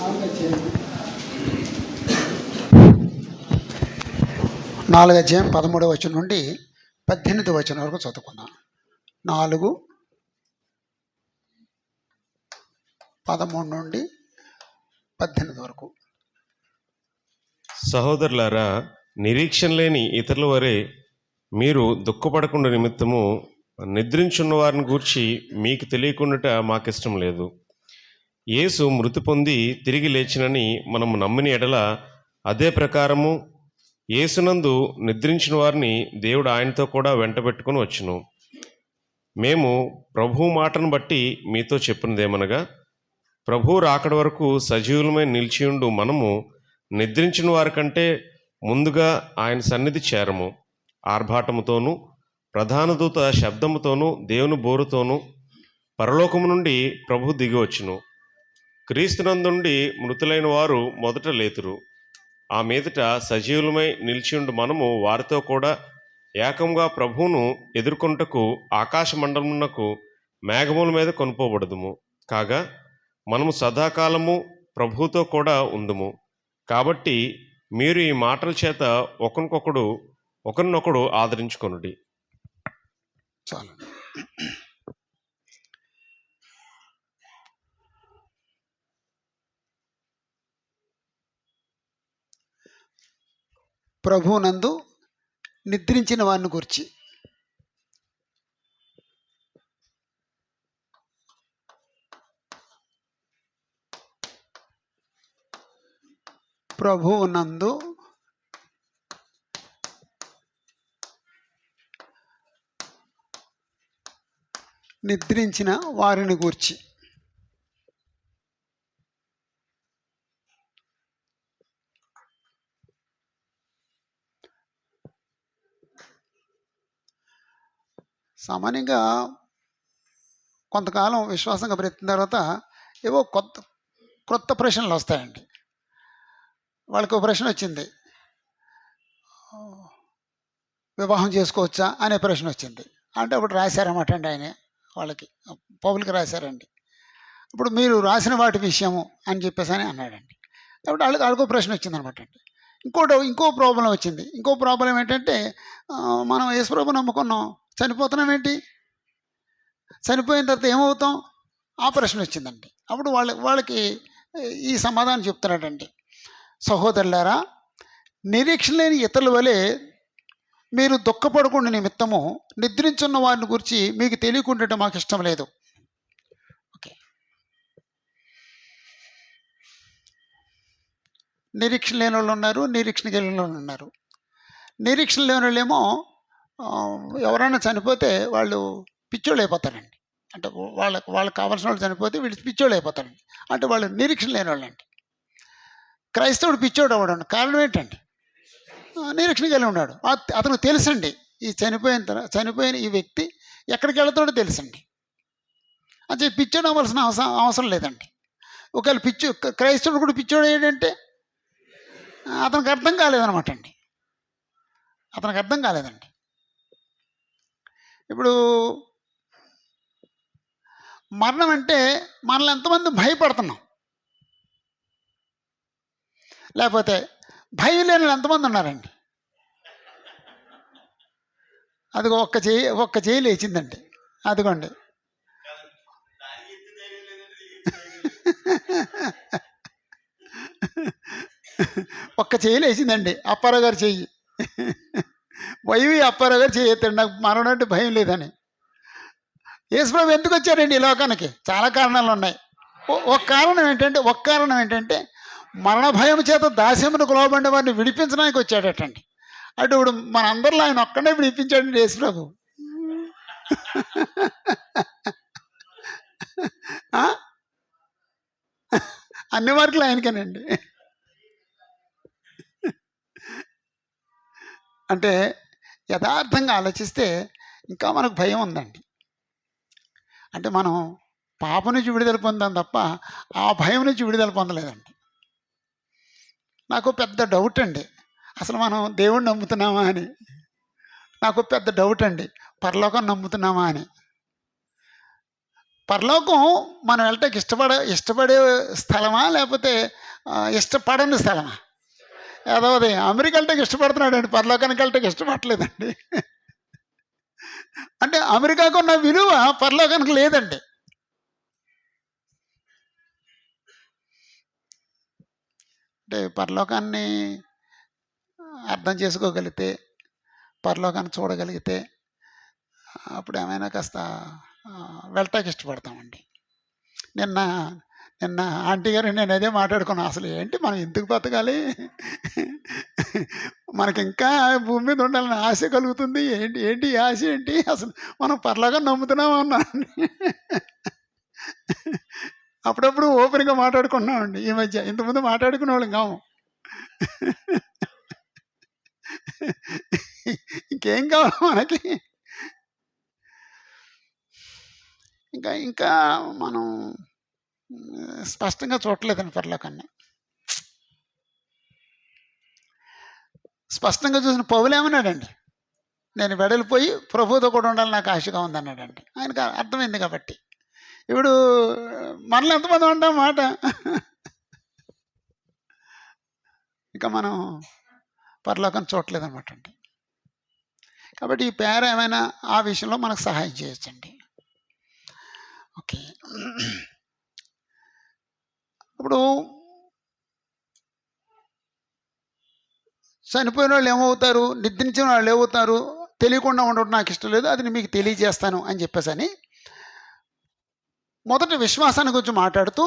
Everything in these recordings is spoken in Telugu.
4వ అధ్యాయం 13వ వచనం నుండి 18వ వచనం వరకు చదువుకుందాం. 4:13 నుండి 18 వరకు. సహోదరులారా, నిరీక్షణ లేని ఇతరుల వరే మీరు దుఃఖపడకుండా నిమిత్తము నిద్రించున్న వారిని గూర్చి మీకు తెలియకుండా మాకిష్టం లేదు. యేసు మృతి పొంది తిరిగి లేచినని మనము నమ్మిన ఎడల అదే ప్రకారము యేసునందు నిద్రించిన వారిని దేవుడు ఆయనతో కూడా వెంటబెట్టుకుని వచ్చును. మేము ప్రభువు మాటను బట్టి మీతో చెప్పినదేమనగా, ప్రభువు రాకడ వరకు సజీవులమై నిలిచియుండు మనము నిద్రించిన వారి కంటే ముందుగా ఆయన సన్నిధి చేరము. ఆర్భాటముతోనూ ప్రధాన దూత శబ్దముతోనూ దేవుని బోరుతోనూ పరలోకము నుండి ప్రభు దిగి వచ్చును. క్రీస్తునందుండి మృతులైన వారు మొదట లేతురు. ఆ మీదట సజీవులమై నిలిచియుండు మనము వారితో కూడా ఏకంగా ప్రభువును ఎదుర్కొంటకు ఆకాశ మండలమునకు మేఘముల మీద కొనుపోబడదుము. కాగా మనము సదాకాలము ప్రభువుతో కూడా ఉందుము. కాబట్టి మీరు ఈ మాటల చేత ఒకరినొకడు ఆదరించుకొనుడి. చాలు. ప్రభువునందు నిద్రించిన వారిని గురించి ప్రభువునందు నిద్రించిన వారిని గూర్చి. సామాన్యంగా కొంతకాలం విశ్వాసంగా బ్రతికిన తర్వాత ఏవో కొత్త ప్రశ్నలు వస్తాయండి. వాళ్ళకి ఒక ప్రశ్న వచ్చింది, వివాహం చేసుకోవచ్చా అనే ప్రశ్న వచ్చింది. అంటే అప్పుడు రాశారన్నమాట అండి, ఆయన వాళ్ళకి పౌలుకి రాశారండి. ఇప్పుడు మీరు రాసిన వాటి విషయము అని చెప్పేసి అని అన్నాడండి. కాబట్టి వాళ్ళకో ప్రశ్న వచ్చిందనమాట అండి. ఇంకో ప్రాబ్లం వచ్చింది. ఇంకో ప్రాబ్లం ఏంటంటే, మనం యేసుప్రభు నమ్ముకున్నాం, చనిపోతున్నాం ఏంటి, చనిపోయిన తర్వాత ఏమవుతాం, ఆ ప్రశ్న వచ్చిందండి. అప్పుడు వాళ్ళకి ఈ సమాధానం చెప్తున్నాడండి. సహోదరులారా, నిరీక్షణ లేని ఇతరుల వలె మీరు దుఃఖపడకుండా నిమిత్తము నిద్రించున్న వారిని గురించి మీకు తెలియకుండా మాకు ఇష్టం లేదు. ఓకే, నిరీక్షణ లేని వాళ్ళు ఉన్నారు, నిరీక్షణ కలిగిన వాళ్ళు ఉన్నారు. నిరీక్షణ లేని వాళ్ళు ఏమో ఎవరైనా చనిపోతే వాళ్ళు పిచ్చోళ్ళు అయిపోతారండి. అంటే వాళ్ళకి కావాల్సిన వాళ్ళు చనిపోతే వీళ్ళు పిచ్చోళ్ళు అయిపోతారండి. అంటే వాళ్ళు నిరీక్షణ లేని వాళ్ళు అండి. క్రైస్తవుడు పిచ్చోడు అవ్వడం కారణం ఏంటండి, నిరీక్షణ కలిగి ఉన్నాడు. అతనికి తెలుసండి ఈ చనిపోయిన ఈ వ్యక్తి ఎక్కడికి వెళతాడో తెలుసండి. అంటే పిచ్చోడు అవ్వాల్సిన అవసరం లేదండి. ఒకవేళ క్రైస్తవుడు కూడా పిచ్చోడు ఏంటంటే అతనికి అర్థం కాలేదనమాట అండి. అతనికి అర్థం కాలేదండి. ఇప్పుడు మరణం అంటే మనల్ని ఎంతమంది భయపడుతున్నాం, లేకపోతే భయం లేని ఎంతమంది ఉన్నారండి. అదిగో ఒక్క చేయి లేచిందండి, అదిగోండి. ఒక్క చేయి లేచిందండి, అప్పారావు గారు చెయ్యి. వైవి అప్పారావు గారు చేయొద్దండి, నాకు మరణం అంటే భయం లేదని. యేసుప్రభు ఎందుకు వచ్చారండి ఈ లోకానికి? చాలా కారణాలు ఉన్నాయి. ఒక కారణం ఏంటంటే మరణ భయం చేత దాస్యమునకు లోబడిన వారిని విడిపించడానికి వచ్చాడటండి. అటు ఇప్పుడు మనందరిలో ఆయన ఒక్కడే విడిపించాడండి యేసుప్రభు. అన్ని మార్కులు ఆయనకేనండి. అంటే యథార్థంగా ఆలోచిస్తే ఇంకా మనకు భయం ఉందండి. అంటే మనం పాపం నుంచి విడుదల పొందాం తప్ప ఆ భయం నుంచి విడుదల పొందలేదండి. నాకు పెద్ద డౌట్ అండి, అసలు మనం దేవుడిని నమ్ముతున్నామా అని. నాకు పెద్ద డౌట్ అండి, పరలోకం నమ్ముతున్నామా అని. పరలోకం మనం వెళ్ళటానికి ఇష్టపడే స్థలమా, లేకపోతే ఇష్టపడని స్థలమా? ఏదోది అమెరికా వెళ్ళటానికి ఇష్టపడుతున్నాడండి, పరలోకానికి వెళ్ళటానికి ఇష్టపడలేదండి. అంటే అమెరికాకు ఉన్న విలువ పరలోకానికి లేదండి. అంటే పరలోకాన్ని అర్థం చేసుకోగలిగితే, పరలోకాన్ని చూడగలిగితే అప్పుడు ఏమైనా కాస్త వెళ్ళటానికి ఇష్టపడతామండి. నిన్న నిన్న ఆంటీ గారు నేను అదే మాట్లాడుకున్నాం. అసలు ఏంటి మనం ఎందుకు బతకాలి, మనకి ఇంకా భూమి మీద ఉండాలని ఆశ కలుగుతుంది, ఏంటి ఏంటి ఈ ఆశ ఏంటి, అసలు మనం పరలోకం నమ్ముతున్నాం అన్నాను. అప్పుడప్పుడు ఓపెన్గా మాట్లాడుకున్నామండి ఈ మధ్య, ఇంతకుముందు మాట్లాడుకునే వాళ్ళం కాము. ఇంకేం కావాలి మనకి, ఇంకా ఇంకా మనం స్పష్టంగా చూడలేదండి పరలోకాన్ని. స్పష్టంగా చూసిన పౌలు ఏమన్నాడండి, నేను వెడలిపోయి ప్రభువుతో కూడా ఉండాలని నాకు ఆశగా ఉందన్నాడండి. ఆయనకు అర్థమైంది కాబట్టి. ఇప్పుడు మనల్ని ఎంతమంది ఉంటాం మాట, ఇంకా మనం పరలోకాన్ని చూడలేదన్నమాట అండి. కాబట్టి ఈ పేర ఏమైనా ఆ విషయంలో మనకు సహాయం చేయొచ్చండి. ఓకే, ఇప్పుడు చనిపోయిన వాళ్ళు ఏమవుతారు, నిద్రించిన వాళ్ళు ఏమవుతారు తెలియకుండా ఉండడం నాకు ఇష్టం లేదు, అది మీకు తెలియజేస్తాను అని చెప్పేసి మొదటి విశ్వాసాన్ని గురించి మాట్లాడుతూ,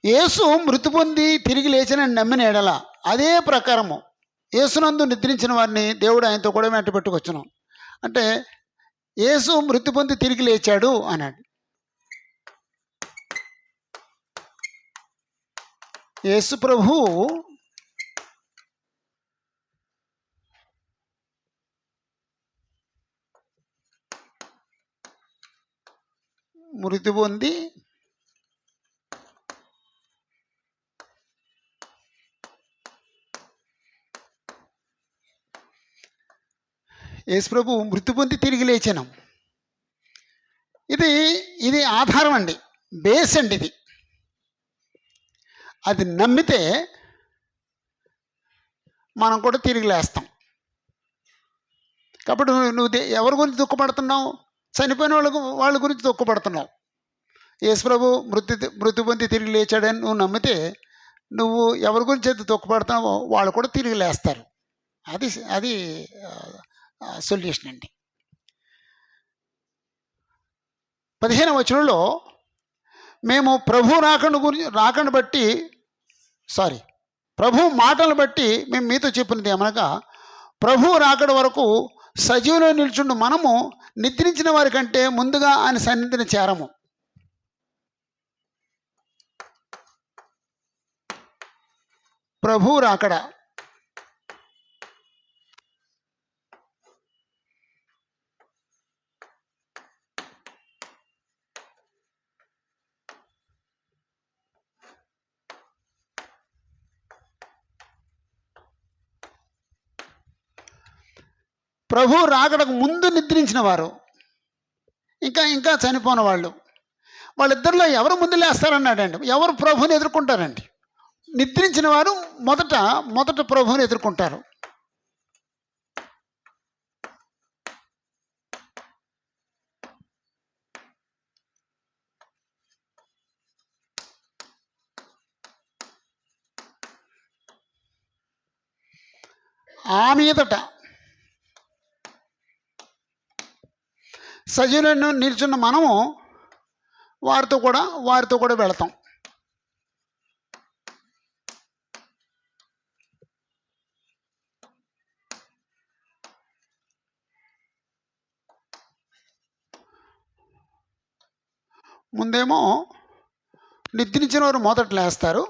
యేసు మృతి పొంది తిరిగి లేచినని నమ్మిన ఎడల అదే ప్రకారము యేసునందు నిద్రించిన వారిని దేవుడు ఆయనతో కూడా వెంట పెట్టుకొచ్చును. అంటే యేసు మృతి పొంది తిరిగి లేచాడు అన్నాడు. యేసు ప్రభు మృతి పొంది తిరిగి లేచాను. ఇది ఆధారం అండి, బేస్ అండి ఇది. అది నమ్మితే మనం కూడా తిరిగి లేస్తాం. కాబట్టి నువ్వు ఎవరి గురించి దుఃఖపడుతున్నావు? చనిపోయిన వాళ్ళ గురించి దుఃఖపడుతున్నావు. యేసు ప్రభు మృతి పొంది తిరిగి లేచాడని నువ్వు నమ్మితే నువ్వు ఎవరి గురించి అయితే దుఃఖపడుతున్నావో వాళ్ళు కూడా తిరిగి లేస్తారు. అది సొల్యూషన్ అండి. 15వ వచనంలో మేము ప్రభు మాటలను బట్టి మేము మీతో చెప్పినది ఏమనగా, ప్రభు రాకడ వరకు సజీవులో నిల్చుండు మనము నిద్రించిన వారి కంటే ముందుగా ఆయన సన్నిధిని చేరము. ప్రభు రాకడ ప్రభు రాకడకు ముందు నిద్రించిన వారు, ఇంకా చనిపోయిన వాళ్ళిద్దరిలో ఎవరు ముందు లేస్తారన్నాడండి. ఎవరు ప్రభువుని ఎదుర్కొంటారండి? నిద్రించిన వారు మొదట ప్రభువుని ఎదుర్కొంటారు. ఆ మీదట సజీవులను నిల్చున్న మనము వారితో కూడా వెళతాం. ముందేమో నిద్రించిన వారు మొదట లేస్తారు,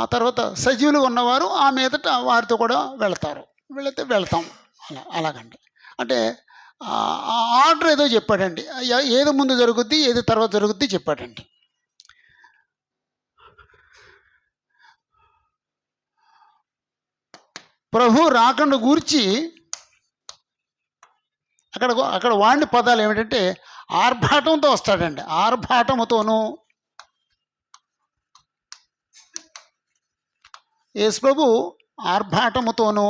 ఆ తర్వాత సజీవులు ఉన్నవారు ఆ మీదట వారితో కూడా వెళతాం. అలాగండి. అంటే ఆర్డర్ ఏదో చెప్పాడండి, ఏది ముందు జరుగుద్ది ఏది తర్వాత జరుగుద్ది చెప్పాడండి. ప్రభు రాకను గూర్చి అక్కడ వాడిన పదాలు ఏమిటంటే ఆర్భాటంతో వస్తాడండి. ఆర్భాటముతోనూ యేసు ప్రభు ఆర్భాటముతోనూ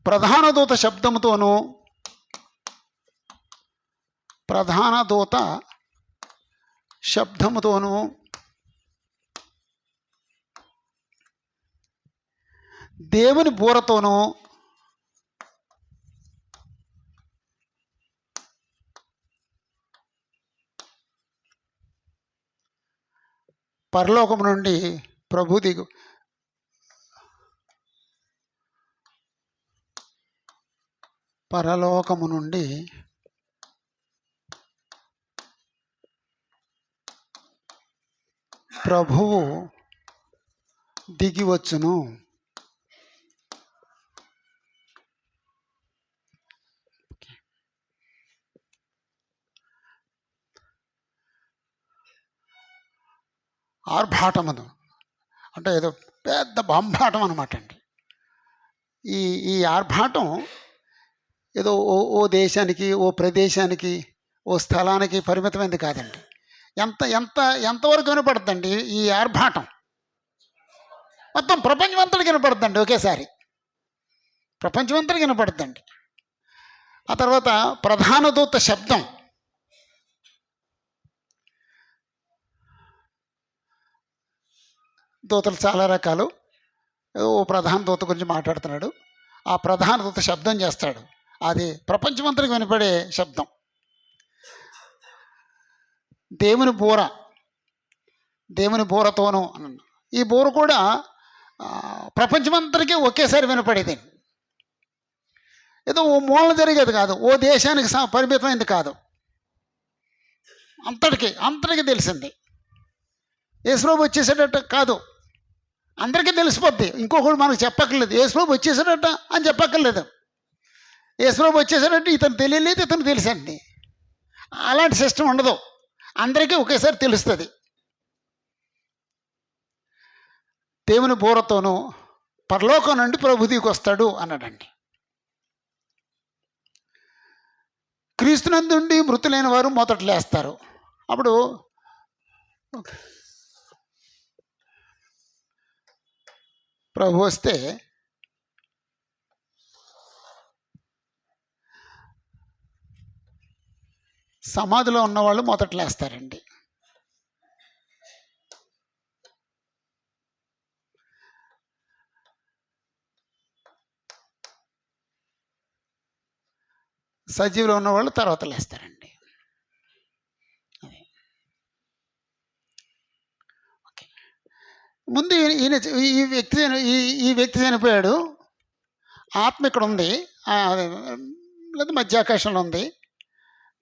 ప్రధాన దూత శబ్దముతోనూ దేవుని బూరతోనూ పరలోకము నుండి ప్రభు దిగు పరలోకము నుండి ప్రభువు దిగివచ్చును. ఆర్భాటమును అంటే ఏదో పెద్ద బంబాటం అనమాట అండి. ఈ ఆర్భాటం ఏదో ఓ దేశానికి, ఓ ప్రదేశానికి, ఓ స్థలానికి పరిమితమైంది కాదండి. ఎంతవరకు వినపడుతుందండి ఈ ఆర్భాటం? మొత్తం ప్రపంచమంతటికి వినపడుతుందండి. ఒకేసారి ప్రపంచమంతటికి వినపడుతుందండి. ఆ తర్వాత ప్రధాన దూత శబ్దం. దూతలు చాలా రకాలు. ఓ ప్రధాన దూత గురించి మాట్లాడుతున్నాడు. ఆ ప్రధాన దూత శబ్దం చేస్తాడు. అది ప్రపంచమంతటికి వినపడే శబ్దం. దేవుని బూరతోనూ అన్నాడు. ఈ బూర కూడా ప్రపంచమంతటికి ఒకేసారి వినపడేది. ఏదో ఓ మూలన జరిగేది కాదు, ఓ దేశానికి పరిమితమైంది కాదు, అంతటికి తెలిసింది. యేసుప్రభు వచ్చేసేటట్టు కాదు, అందరికీ తెలిసిపోద్ది. ఇంకొకటి మనకు చెప్పక్కర్లేదు. యేసుప్రభు వచ్చేసేటట్ట అని చెప్పక్కర్లేదు. యేసుప్రభు వచ్చేసేటట్టు ఇతను తెలియలేదు, ఇతను తెలుసండి. అలాంటి సిస్టమ్ ఉండదు. అందరికీ ఒకేసారి తెలుస్తుంది. దేవుని బూరతోనూ పరలోకం నుండి ప్రభు దిగి వస్తాడు అన్నాడండి. క్రీస్తునందుండి మృతులైన వారు మొదట లేస్తారు. అప్పుడు ప్రభు వస్తే సమాధిలో ఉన్నవాళ్ళు మొదట లేస్తారండి. సజీవులో ఉన్నవాళ్ళు తర్వాత లేస్తారండి. ఓకే. ముందు ఈ వ్యక్తి చనిపోయాడు. ఆత్మ ఇక్కడ ఉంది, లేదా మధ్య ఆకాశంలో ఉంది.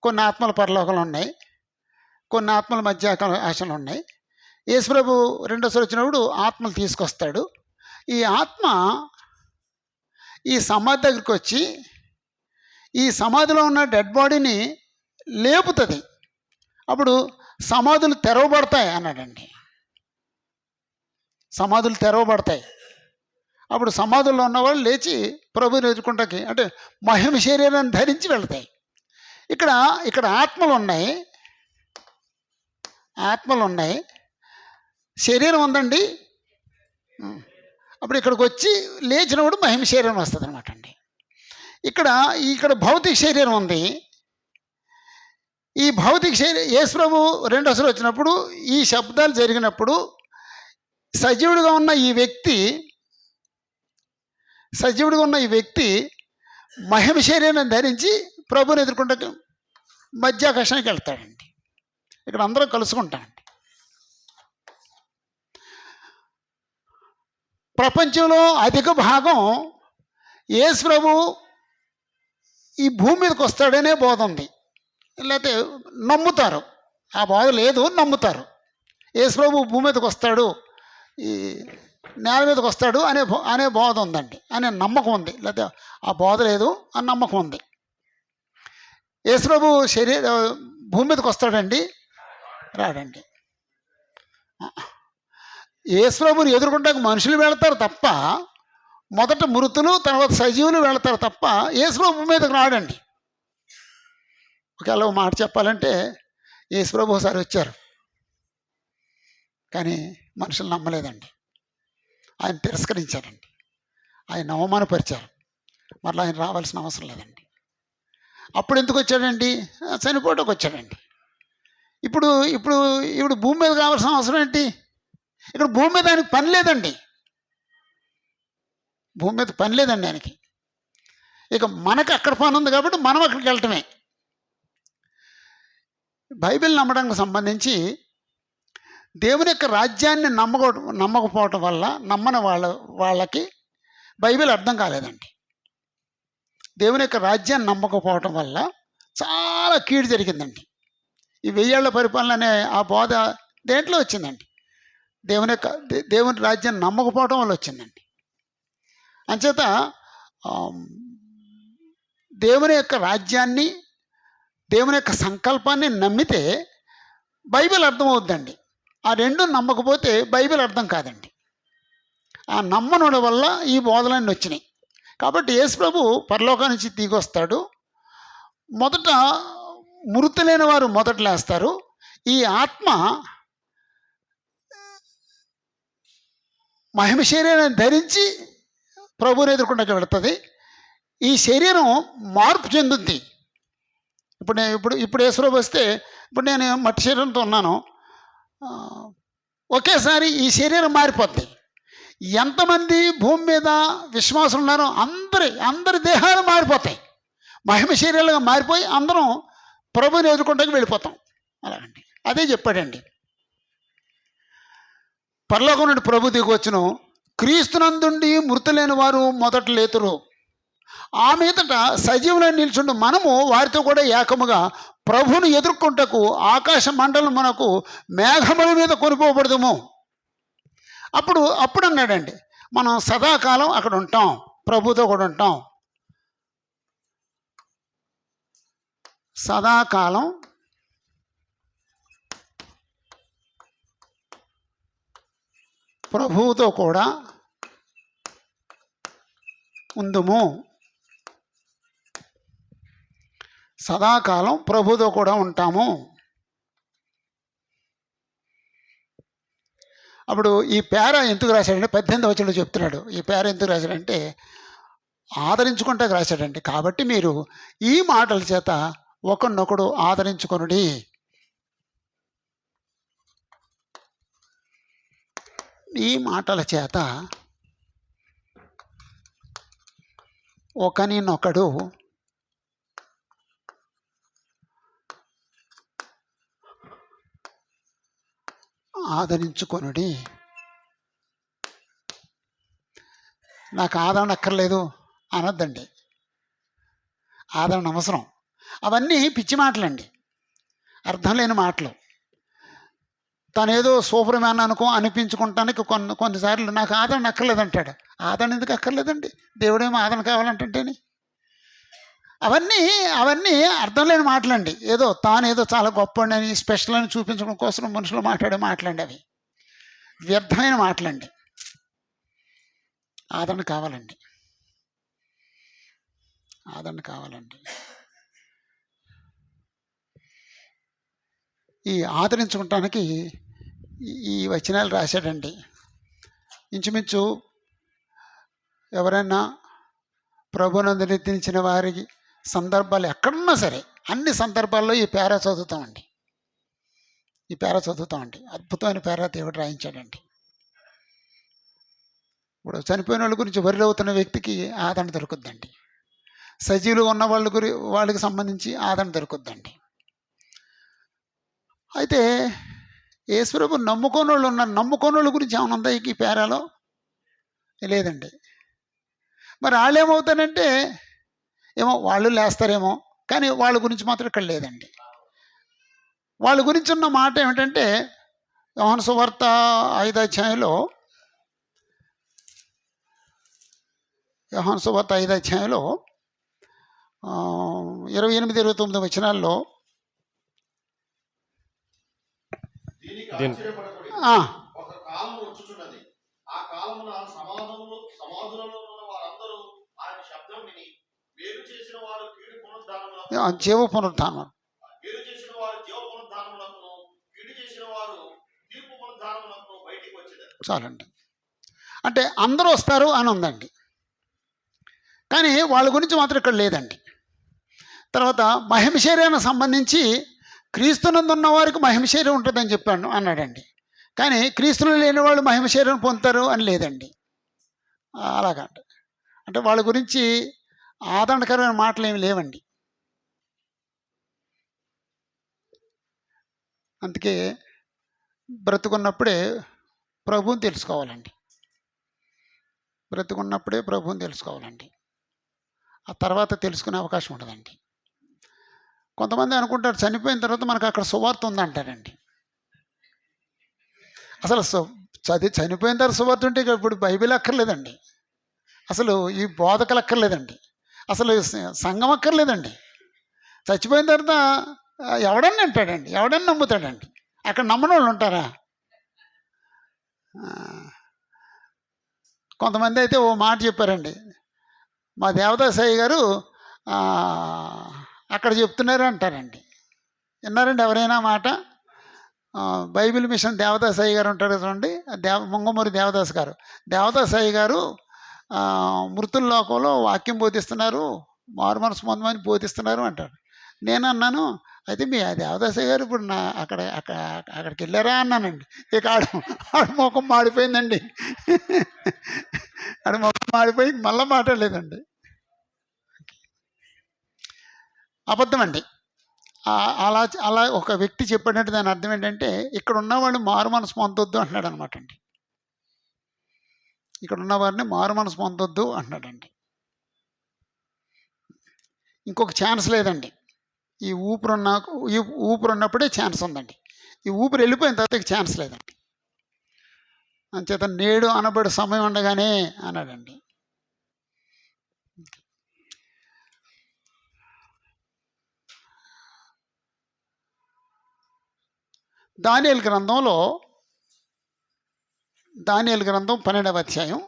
కొన్ని ఆత్మలు పరలోకంలో ఉన్నాయి, కొన్ని ఆత్మలు మధ్య ఆకాశంలో ఉన్నాయి. యేసుప్రభు రెండోసారి వచ్చినప్పుడు ఆత్మలు తీసుకొస్తాడు. ఈ ఆత్మ ఈ సమాధి దగ్గరికి వచ్చి ఈ సమాధిలో ఉన్న డెడ్ బాడీని లేపుతుంది. అప్పుడు సమాధులు తెరవబడతాయి అన్నాడండి. సమాధులు తెరవబడతాయి. అప్పుడు సమాధుల్లో ఉన్నవాళ్ళు లేచి ప్రభుని ఎదుర్కొంటాకి, అంటే మహిమ శరీరాన్ని ధరించి వెళ్తాయి. ఇక్కడ ఆత్మలు ఉన్నాయి, శరీరం ఉందండి. అప్పుడు ఇక్కడికి వచ్చి లేచినప్పుడు మహిమ శరీరం వస్తుంది అనమాట అండి. ఇక్కడ భౌతిక శరీరం ఉంది. ఈ భౌతిక శరీరం యేసుప్రభు రెండోసారి వచ్చినప్పుడు ఈ శబ్దాలు జరిగినప్పుడు సజీవుడిగా ఉన్న ఈ వ్యక్తి మహిమ శరీరాన్ని ధరించి ప్రభుని ఎదుర్కొంటే మధ్యాకాశానికి వెళ్తాడండి. ఇక్కడ అందరం కలుసుకుంటామండి. ప్రపంచంలో అధిక భాగం యేసు ప్రభు ఈ భూమి మీదకి వస్తాడనే బోధ ఉంది, లేకపోతే నమ్ముతారు. ఆ బోధ లేదు, నమ్ముతారు. యేసు ప్రభు భూమి మీదకి వస్తాడు, ఈ నేల మీదకి వస్తాడు అనే బోధ ఉందండి, అనే నమ్మకం ఉంది. లేకపోతే ఆ బోధ లేదు, ఆ నమ్మకం ఉంది. యేసు ప్రభు భూమి మీదకి వస్తాడండి, రాడండి. యేసుప్రభుని ఎదుర్కొంటానికి మనుషులు వెళతారు తప్ప, మొదట మృతులు తర్వాత సజీవులు వెళతారు తప్ప యేసుప్రభు మీదకి రాడండి. ఒకవేళ ఒక మాట చెప్పాలంటే యేసుప్రభు ఒకసారి వచ్చారు, కానీ మనుషులు నమ్మలేదండి. ఆయన తిరస్కరించారండి, ఆయన అవమానపరిచారు. మరలా ఆయన రావాల్సిన అవసరం లేదండి. అప్పుడు ఎందుకు వచ్చాడండి? చనిపోవడానికి వచ్చాడండి. ఇప్పుడు ఇప్పుడు ఇప్పుడు భూమి మీద కావాల్సిన అవసరం ఏంటి? ఇక్కడ భూమి మీద ఆయనకి పని లేదండి. భూమి మీద పని లేదండి ఆయనకి. ఇక మనకు అక్కడ పని ఉంది కాబట్టి మనం అక్కడికి వెళ్ళటమే. బైబిల్ నమ్మడానికి సంబంధించి దేవుని యొక్క రాజ్యాన్ని నమ్మకపోవటం వల్ల నమ్మని వాళ్ళకి బైబిల్ అర్థం కాలేదండి. దేవుని యొక్క రాజ్యాన్ని నమ్మకపోవటం వల్ల చాలా కీడు జరిగిందండి. ఈ 1000 ఏళ్ల పరిపాలన అనే ఆ బోధ దేంట్లో వచ్చిందండి? దేవుని రాజ్యాన్ని నమ్మకపోవటం వల్ల వచ్చిందండి. అంచేత దేవుని యొక్క రాజ్యాన్ని, దేవుని యొక్క సంకల్పాన్ని నమ్మితే బైబిల్ అర్థమవుద్దండి. ఆ రెండు నమ్మకపోతే బైబిల్ అర్థం కాదండి. ఆ నమ్మనుడి వల్ల ఈ బోధలన్నీ వచ్చినాయి. కాబట్టి యేసుప్రభు పరలోకం నుంచి దిగొస్తాడు. మొదట మృతులైన వారు మొదట లేస్తారు. ఈ ఆత్మ మహిమ శరీరాన్ని ధరించి ప్రభువుని ఎదుర్కొండకి వెళుతుంది. ఈ శరీరం మార్పు చెందుద్ది. ఇప్పుడు యేసుప్రభు వస్తే, ఇప్పుడు నేను మట్టి శరీరంతో ఉన్నాను, ఒకేసారి ఈ శరీరం మారిపోద్ది. ఎంతమంది భూమి మీద విశ్వాసం ఉన్నారో అందరి దేహాలు మారిపోతాయి, మహిమ శరీరాలుగా మారిపోయి అందరం ప్రభువుని ఎదుర్కొంటకి వెళ్ళిపోతాం. అలాగండి, అదే చెప్పాడండి. పరలోకం నుండి ప్రభు దిగొచ్చును, క్రీస్తునందుండి మృతులైన వారు మొదట లేతురు. ఆ మీదట సజీవులను నిల్చుండు మనము వారితో కూడా ఏకముగా ప్రభువును ఎదుర్కొంటకు ఆకాశ మండలం మనకు మేఘముల మీద కొనుక్కోబడదుము. అప్పుడు అన్నాడండి, మనం సదాకాలం అక్కడ ఉంటాం, ప్రభుతో కూడా ఉంటాం. సదాకాలం ప్రభువుతో కూడా ఉందుము. సదాకాలం ప్రభుతో కూడా ఉంటాము. అప్పుడు ఈ పేర ఎందుకు రాశాడంటే 18వ వచనంలో చెప్తున్నాడు. ఈ పేర ఎందుకు రాశాడంటే ఆదరించుకుంటాకు రాశాడండి. కాబట్టి మీరు ఈ మాటల చేత ఒకరినొకడు ఆదరించుకొనుడి. ఈ మాటల చేత ఒకరినొకడు ఆదరించుకొనుడి. నాకు ఆదరణ అక్కర్లేదు అనొద్దండి. ఆదరణ అవసరం. అవన్నీ పిచ్చి మాటలండి, అర్థం లేని మాటలు. తనేదో సూపర్ మ్యాన్ అనిపించుకుంటానికి కొన్నిసార్లు నాకు ఆదరణ అక్కర్లేదంటాడు. ఆదరణ ఎందుకు అక్కర్లేదండి? దేవుడేమో ఆదరణ కావాలంటేని. అవన్నీ అర్థం లేని మాటలండి. తానేదో చాలా గొప్ప అని స్పెషల్ అని చూపించడం కోసం మనుషులు మాట్లాడే మాటలండి. అవి వ్యర్థమైన మాటలండి. ఆదరణ కావాలండి, ఆదరణ కావాలండి. ఈ ఆదరించుకుంటానికి ఈ వచనాలు రాశాడండి. ఇంచుమించు ఎవరైనా ప్రభునందు నిద్రించిన వారికి సందర్భాలు ఎక్కడున్నా సరే అన్ని సందర్భాల్లో ఈ పేర చదువుతామండి. అద్భుతమైన పేర దేవుడు రాయించాడండి. ఇప్పుడు చనిపోయిన వాళ్ళ గురించి వరి అవుతున్న వ్యక్తికి ఆదరణ దొరుకుద్దండి. సజీవులు ఉన్న వాళ్ళకి సంబంధించి ఆదరణ దొరుకుద్దండి. అయితే యేసుప్రభు నమ్ముకోని వాళ్ళ గురించి ఏమైనా ఉందా ఈ పేరాలో? లేదండి. మరి వాళ్ళు ఏమవుతారంటే ఏమో వాళ్ళు లేస్తారేమో, కానీ వాళ్ళ గురించి మాత్రం ఇక్కడ లేదండి. వాళ్ళ గురించి ఉన్న మాట ఏమిటంటే యోహాను సువార్త 5వ అధ్యాయంలో 28-29 వచనాల్లో జీవ పునరుద్ధానం. చాలండి. అంటే అందరూ వస్తారు అని ఉందండి, కానీ వాళ్ళ గురించి మాత్రం ఇక్కడ లేదండి. తర్వాత మహిమ శరీరానికి సంబంధించి క్రీస్తునందు ఉన్న వారికి మహిమ శరీరం ఉంటుందని చెప్పాను అన్నాడండి, కానీ క్రీస్తులు లేని వాళ్ళు మహిమ శరీరం పొందుతారు అని లేదండి. అలాగండి. అంటే వాళ్ళ గురించి ఆదరణకరమైన మాటలు ఏమి లేవండి. అందుకే బ్రతుకున్నప్పుడే ప్రభువుని తెలుసుకోవాలండి. బ్రతుకున్నప్పుడే ప్రభువుని తెలుసుకోవాలండి. ఆ తర్వాత తెలుసుకునే అవకాశం ఉండదండి. కొంతమంది అనుకుంటారు చనిపోయిన తర్వాత మనకు అక్కడ సువార్త ఉందంటారండి. అసలు చనిపోయిన తర్వాత సువార్త ఉంటే ఇప్పుడు బైబిల్ అక్కర్లేదండి, అసలు ఈ బోధకలు అక్కర్లేదండి, అసలు సంఘం అక్కర్లేదండి. చచ్చిపోయిన తర్వాత ఎవడన్నా అంటాడండి, ఎవడన్నా నమ్ముతాడండి. అక్కడ నమ్మని వాళ్ళు ఉంటారా? కొంతమంది అయితే ఓ మాట చెప్పారండి, మా దేవదాసాయి గారు అక్కడ చెప్తున్నారు అంటారండి. విన్నారండి ఎవరైనా మాట? బైబిల్ మిషన్ దేవదాసాయి గారు ఉంటారు చూడండి, ముంగమూరి దేవదాస్ గారు. దేవదాసాయి గారు మృతుల లోకంలో వాక్యం బోధిస్తున్నారు, మారు మనసు పొందమని బోధిస్తున్నారు అంటారు. నేను అన్నాను, అయితే మీ దేవదాసాయి గారు ఇప్పుడు అక్కడికి వెళ్ళారా అన్నానండి. ఇక ఆడు ముఖం మాడిపోయిందండి. ఆడు ముఖం మాడిపోయి మళ్ళీ మాట్లాడలేదండి. అబద్ధం అండి. అలా ఒక వ్యక్తి చెప్పినట్టు దాని అర్థం ఏంటంటే, ఇక్కడ ఉన్నవాళ్ళు మారు మనసు పొందొద్దు అంటున్నాడు అనమాట అండి. ఇక్కడ ఉన్నవారిని మారు మనసు పొందొద్దు అంటున్నాడండి. ఇంకొక ఛాన్స్ లేదండి. ఈ ఊపిరి ఉన్నప్పుడే ఛాన్స్ ఉందండి. ఈ ఊపిరి వెళ్ళిపోయిన తర్వాత ఛాన్స్ లేదండి. అంచేత నేడు అనబడి సమయం ఉండగానే అన్నాడండి. దానియేలు గ్రంథం 12వ అధ్యాయం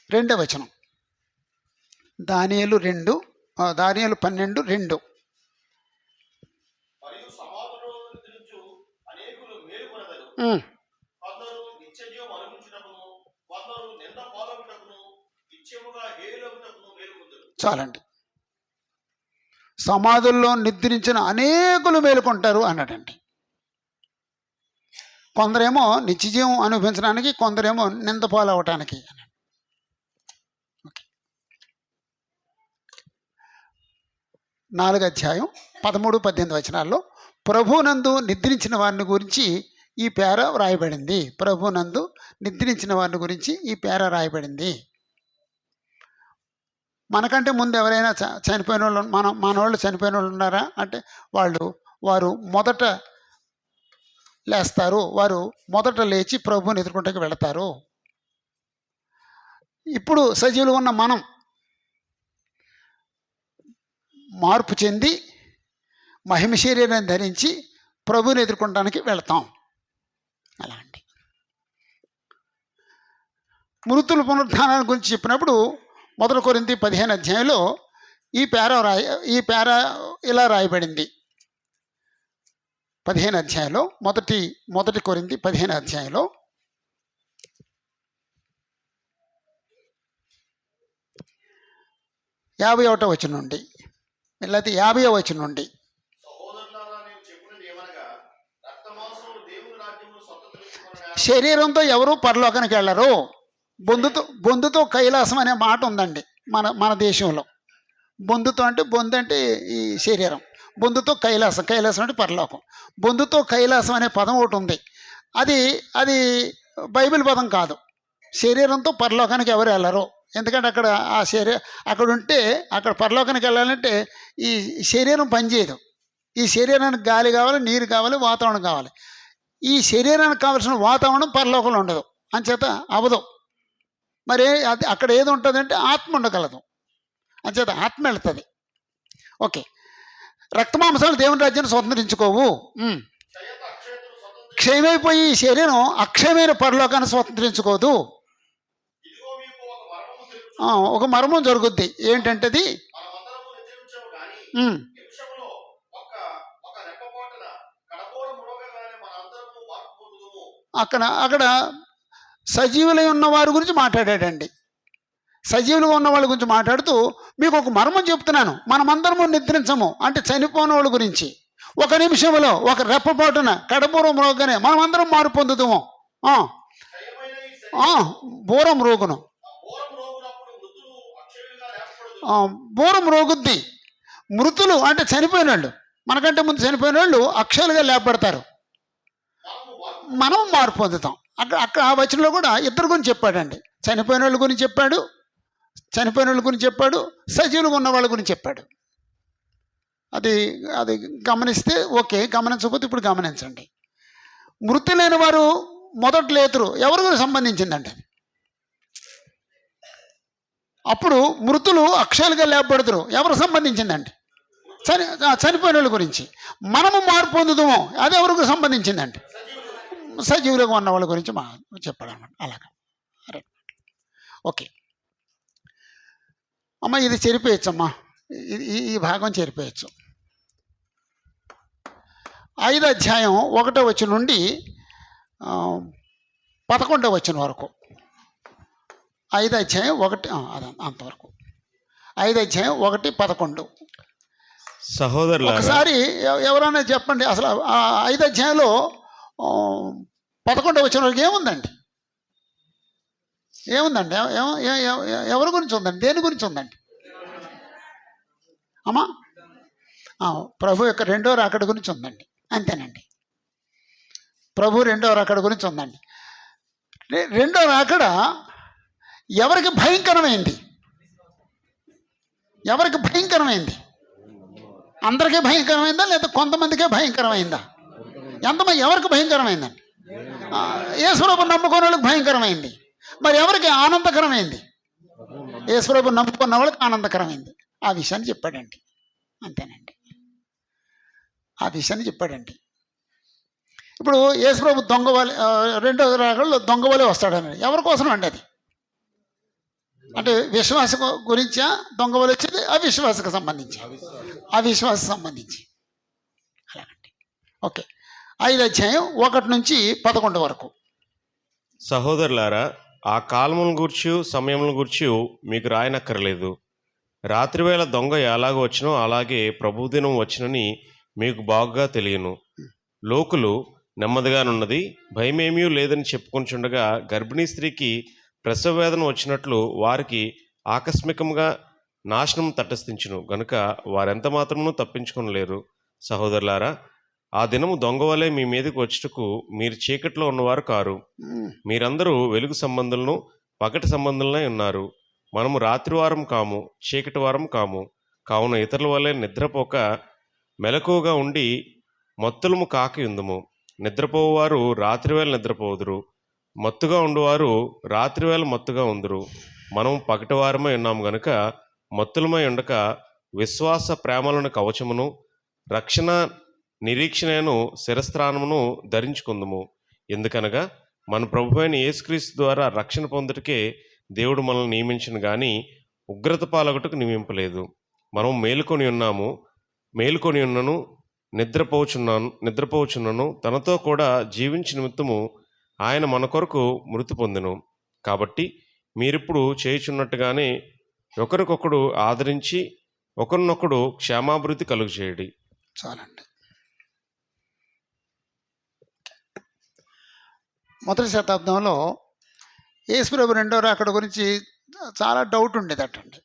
2వ వచనం. దానియేలు 12:2. చాలండి. సమాధుల్లో నిద్రించిన అనేకులు మేలుకుంటారు అన్నాడండి. కొందరేమో నిత్యజీవం అనుభవించడానికి, కొందరేమో నింద పాలవటానికి. 4వ అధ్యాయం 13-18 వచనాల్లో ప్రభువునందు నిద్రించిన వారిని గురించి ఈ పేర రాయబడింది. ప్రభువునందు నిద్రించిన వారిని గురించి ఈ పేర రాయబడింది. మనకంటే ముందు ఎవరైనా చనిపోయిన వాళ్ళు, మనవాళ్ళు చనిపోయిన వాళ్ళు ఉన్నారా అంటే వారు మొదట లేస్తారు, వారు మొదట లేచి ప్రభువుని ఎదుర్కొంటకి వెళతారు. ఇప్పుడు సజీవులు ఉన్న మనం మార్పు చెంది మహిమ శరీరాన్ని ధరించి ప్రభువుని ఎదుర్కొనడానికి వెళతాం. అలా అండి. మృతుల పునరుద్ధానాల గురించి చెప్పినప్పుడు 1 కొరింథీ 15 అధ్యాయంలో ఈ పేర ఇలా రాయబడింది. 15 అధ్యాయంలో 1 కొరింథీ 15 అధ్యాయంలో 51వ వచనం నుండి లేకపోతే 50వ వచనం నుండి, శరీరంతో ఎవరు పరలోకానికి వెళ్ళరు, బొందుతో కైలాసం అనే మాట ఉందండి మన దేశంలో. బొందు అంటే ఈ శరీరం, బొందుతో కైలాసం అంటే పరలోకం. బొందుతో కైలాసం అనే పదం ఒకటి ఉంది. అది బైబిల్ పదం కాదు. శరీరంతో పరలోకానికి ఎవరు వెళ్ళరు. ఎందుకంటే అక్కడ ఉంటే అక్కడ పరలోకానికి వెళ్ళాలంటే ఈ శరీరం పనిచేయదు. ఈ శరీరానికి గాలి కావాలి, నీరు కావాలి, వాతావరణం కావాలి. ఈ శరీరానికి కావాల్సిన వాతావరణం పరలోకంలో ఉండదు, అంచేత అవదు. మరి అది అక్కడ ఏది ఉంటుందంటే ఆత్మ ఉండగలదు, అంచేత ఆత్మ వెళుతుంది. ఓకే. రక్తమాంసాలు దేవుని రాజ్యాన్ని స్వతంత్రించుకోవు. క్షయమైపోయి ఈ శరీరం అక్షయమైన పరలోకాన్ని స్వతంత్రించుకోదు. ఒక మర్మం జరుగుద్ది. ఏంటంటది? ఉమ్, అక్కడ సజీవులై ఉన్న వారి గురించి మాట్లాడాడండి. సజీవులుగా ఉన్న వాళ్ళ గురించి మాట్లాడుతూ మీకు ఒక మర్మం చెప్తున్నాను, మనమందరము నిద్రించము అంటే చనిపోయిన వాళ్ళ గురించి. ఒక నిమిషంలో, ఒక రెప్పపాటున, కడబూరం రోగనే మనమందరం మారు పొందుతాము. బూరం రోగును, బూరం రోగుద్ది. మృతులు అంటే చనిపోయిన వాళ్ళు, మనకంటే ముందు చనిపోయిన వాళ్ళు అక్షరాలుగా లేపబడతారు, మనం మారు పొందుతాం. అక్కడ ఆ వచనంలో కూడా ఇద్దరు గురించి చెప్పాడండి. చనిపోయిన వాళ్ళ గురించి చెప్పాడు, సజీవులుగా ఉన్న వాళ్ళ గురించి చెప్పాడు. అది అది గమనిస్తే ఓకే, గమనించకపోతే ఇప్పుడు గమనించండి. మృతులైన వారు మొదట లేతురు ఎవరి గురించి సంబంధించిందండి? అప్పుడు మృతులు అక్షరాలుగా లేపబడతారు ఎవరు సంబంధించిందండి? చనిపోయిన వాళ్ళ గురించి. మనము మార్పు పొందుతాము అది ఎవరికి సంబంధించిందండి? సజీవులుగా ఉన్న వాళ్ళ గురించి చెప్పాడు అన్నమాట. అలాగా రైట్, ఓకే అమ్మ, ఇది చెరిపేయచ్చు అమ్మా, ఈ భాగం చెరిపేయచ్చు. 5వ అధ్యాయం 1వ వచనం నుండి 11వ వచనం వరకు. 5వ అధ్యాయం 1 అంతవరకు. 5వ అధ్యాయం 1-11. సహోదరులారా, ఒకసారి ఎవరైనా చెప్పండి అసలు 5వ అధ్యాయంలో 11వ వచనం వరకు ఏముందండి? ఎవరి గురించి ఉందండి? దేని గురించి ఉందండి అమ్మా? ప్రభు యొక్క రెండో రాకడ గురించి ఉందండి, అంతేనండి. ప్రభు రెండో రాకడ గురించి ఉందండి. రెండో రాకడ ఎవరికి భయంకరమైంది? అందరికీ భయంకరమైందా లేదా కొంతమందికే భయంకరమైందా? ఎవరికి భయంకరమైందండి? యేసుప్రభు నమ్ముకున్న వాళ్ళకి భయంకరమైంది. మరి ఎవరికి ఆనందకరమైంది? యేసుప్రభు నమ్ముకున్న వాళ్ళకి ఆనందకరమైంది. ఆ విషయాన్ని చెప్పాడండి, అంతేనండి. ఆ విషయాన్ని చెప్పాడండి. ఇప్పుడు యేసుప్రభు రెండో రాకడలో దొంగ వలె వస్తాడని ఎవరి కోసం అండి? అది అంటే విశ్వాస గురించా దొంగ వలె వచ్చేది? అవిశ్వాసకు సంబంధించి అలాగండి. ఓకే, 5వ అధ్యాయం 1 నుంచి 11 వరకు. సహోదరులారా, ఆ కాలములను గూర్చి సమయములను గూర్చి మీకు రాయనక్కర్లేదు. రాత్రివేళ దొంగ ఎలాగో వచ్చినో అలాగే ప్రభుదినం వచ్చినని మీకు బాగుగా తెలియను. లోకులు నెమ్మదిగానున్నది, భయమేమీ లేదని చెప్పుకొనిచుండగా గర్భిణీ స్త్రీకి ప్రసవ వేదన వచ్చినట్లు వారికి ఆకస్మికంగా నాశనం తటస్థించును గనుక వారెంత మాత్రమును తప్పించుకొనలేరు. సహోదరులారా, ఆ దినము దొంగ వలె మీ మీదకి వచ్చుటకు మీరు చీకట్లో ఉన్నవారు కారు. మీరందరూ వెలుగు సంబంధులను పగటి సంబంధులనే ఉన్నారు. మనము రాత్రివారం కాము, చీకటి వారం కాము. కావున ఇతరుల వలె నిద్రపోక మెలకువగా ఉండి మత్తులము కాకి ఉందుము. నిద్రపోవారు రాత్రివేళ నిద్రపోదురు, మత్తుగా ఉండువారు రాత్రివేళ మత్తుగా ఉందురు. మనం పగటివారమై ఉన్నాము గనుక మత్తులమై ఉండక విశ్వాస ప్రేమలను కవచమును రక్షణ నిరీక్షణను శిరస్త్రానమును ధరించుకుందుము. ఎందుకనగా మన ప్రభువైన యేసుక్రీస్తు ద్వారా రక్షణ పొందుటకే దేవుడు మనల్ని నియమించను గాని ఉగ్రత పాలొకటకు నియమింపలేదు. మనం మేలుకొని ఉన్నను నిద్రపోచున్నను తనతో కూడా జీవించి నిమిత్తము ఆయన మన కొరకు మృతి పొందెను. కాబట్టి మీరిప్పుడు చేయుచున్నట్టుగానే ఒకరికొకడు ఆదరించి ఒకరినొకడు క్షేమాభివృద్ధి కలుగు చేయడి. చాలండి. మొదటి శతాబ్దంలో యేసుప్రభు రెండో రాకడ గురించి చాలా డౌట్ ఉండేదటండి.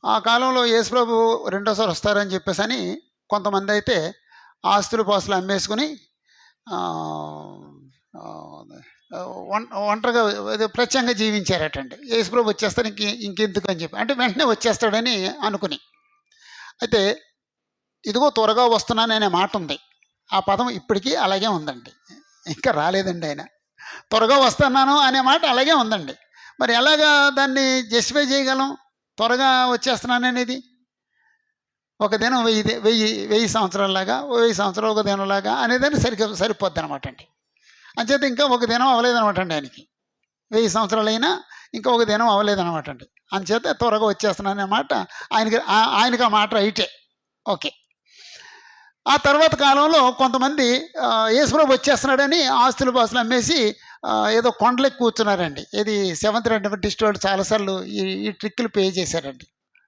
ఆ కాలంలో యేసుప్రభు రెండోసారి వస్తారని చెప్పేసి అని కొంతమంది అయితే పాస్తులు అమ్మేసుకుని ఒంటరిగా ప్రత్యేకంగా జీవించారటండి. యేసుప్రభు వచ్చేస్తాడు ఇంకెందుకు అని చెప్పి, అంటే వెంటనే వచ్చేస్తాడని అనుకుని. అయితే ఇదిగో త్వరగా వస్తున్నాననే మాట ఉంది. ఆ పదం ఇప్పటికీ అలాగే ఉందండి, ఇంకా రాలేదండి ఆయన. త్వరగా వస్తున్నాను అనే మాట అలాగే ఉందండి. మరి ఎలాగా దాన్ని జస్టిఫై చేయగలం? త్వరగా వచ్చేస్తున్నాను అనేది ఒక దినం 1000 సంవత్సరాలలాగా, 1000 సంవత్సరాలు ఒక దినంలాగా అనేదాన్ని సరిపోద్ది అనమాట అండి. అంచేత ఇంకా ఒక దినం అవ్వలేదనమాట అండి ఆయనకి. 1000 సంవత్సరాలైనా ఇంకా ఒక దినం అవ్వలేదన్నమాట అండి. అందుచేత త్వరగా వచ్చేస్తున్నాననే మాట ఆయనకి ఆ మాట రైటే. ఓకే. ఆ తర్వాత కాలంలో కొంతమంది యేసుప్రభు వచ్చేస్తున్నాడని ఆస్తులు పాస్తులు అమ్మేసి ఏదో కొండలెక్కి కూర్చున్నారండి. ఇది సెవెంత్ అడ్వెంటిస్ట్ వాళ్ళు చాలాసార్లు ఈ ట్రిక్కులు పే చేశారండి.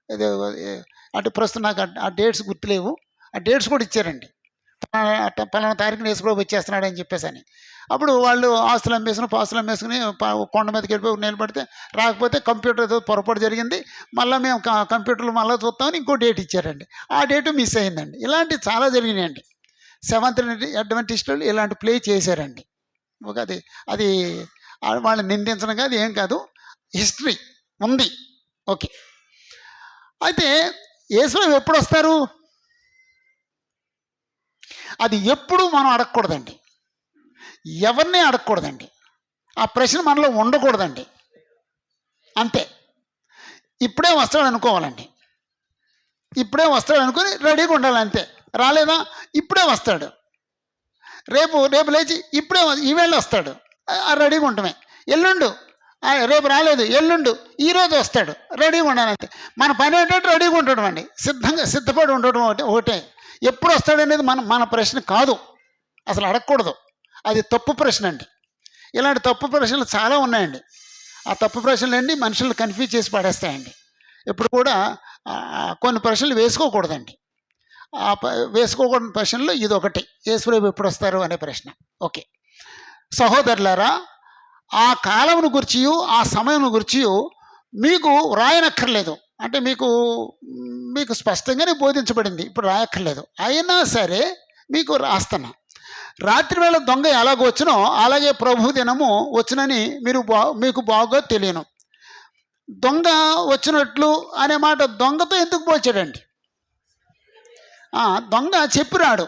ఏదో అంటే ప్రస్తుతం నాకు ఆ డేట్స్ గుర్తులేవు. ఆ డేట్స్ కూడా ఇచ్చారండి. పలానా తారీఖున యేసుప్రభు వచ్చేస్తున్నాడని చెప్పేసని. అప్పుడు వాళ్ళు ఆస్తులు అమ్మేసుకుని పాస్తులు అమ్మేసుకుని కొండ మీదకి వెళ్ళిపోయి నిలబడితే రాకపోతే కంప్యూటర్ ఏదో పొరపాటు జరిగింది. మళ్ళీ మేము కంప్యూటర్లో మళ్ళీ చూస్తామని ఇంకో డేట్ ఇచ్చారండి. ఆ డేటు మిస్ అయిందండి. ఇలాంటివి చాలా జరిగినాయండి. సెవెంత్ అడ్వెంటిస్టులు ఇలాంటి ప్లే చేశారండి. ఒక అది వాళ్ళని నిందించడం కాదు, ఏం కాదు, హిస్టరీ ఉంది. ఓకే. అయితే యేసుప్రభు ఎప్పుడు వస్తారు? అది ఎప్పుడు మనం అడగకూడదండి. ఎవరిని అడగకూడదండి. ఆ ప్రశ్న మనలో ఉండకూడదండి. అంతే. ఇప్పుడే వస్తాడు అనుకోవాలండి. ఇప్పుడే వస్తాడు అనుకుని రెడీగా ఉండాలి అంతే. రాలేదా? ఇప్పుడే వస్తాడు. రేపు లేచి ఇప్పుడే ఈవేళ వస్తాడు, రెడీగా ఉండటమే. ఎల్లుండు రేపు రాలేదు, ఎల్లుండు ఈరోజు వస్తాడు, రెడీగా ఉండాలి అంతే. మన పని ఏంటంటే రెడీగా ఉండటం అండి. సిద్ధపడి ఉండటం ఒకటే. ఎప్పుడు వస్తాడనేది మన ప్రశ్న కాదు, అసలు అడగకూడదు. అది తప్పు ప్రశ్న అండి. ఇలాంటి తప్పు ప్రశ్నలు చాలా ఉన్నాయండి. ఆ తప్పు ప్రశ్నలన్నీ మనుషులు కన్ఫ్యూజ్ చేసి పడేస్తాయండి. ఇప్పుడు కూడా కొన్ని ప్రశ్నలు వేసుకోకూడదండి. వేసుకోకూడని ప్రశ్నలు ఇదొకటి, యేసుప్రభు ఎప్పుడు వస్తారు అనే ప్రశ్న. ఓకే. సహోదరులారా, ఆ కాలమును గురించి ఆ సమయం గురించి మీకు రాయనక్కర్లేదు. అంటే మీకు స్పష్టంగానే బోధించబడింది, ఇప్పుడు రాయక్కర్లేదు. అయినా సరే మీకు రాస్తున్నా. రాత్రి వేళ దొంగ ఎలాగో వచ్చినో అలాగే ప్రభు దినము వచ్చునని మీకు బాగా తెలియను. దొంగ వచ్చినట్లు అనే మాట దొంగతో ఎందుకు పోల్చాడండి? దొంగ చెప్పిరాడు,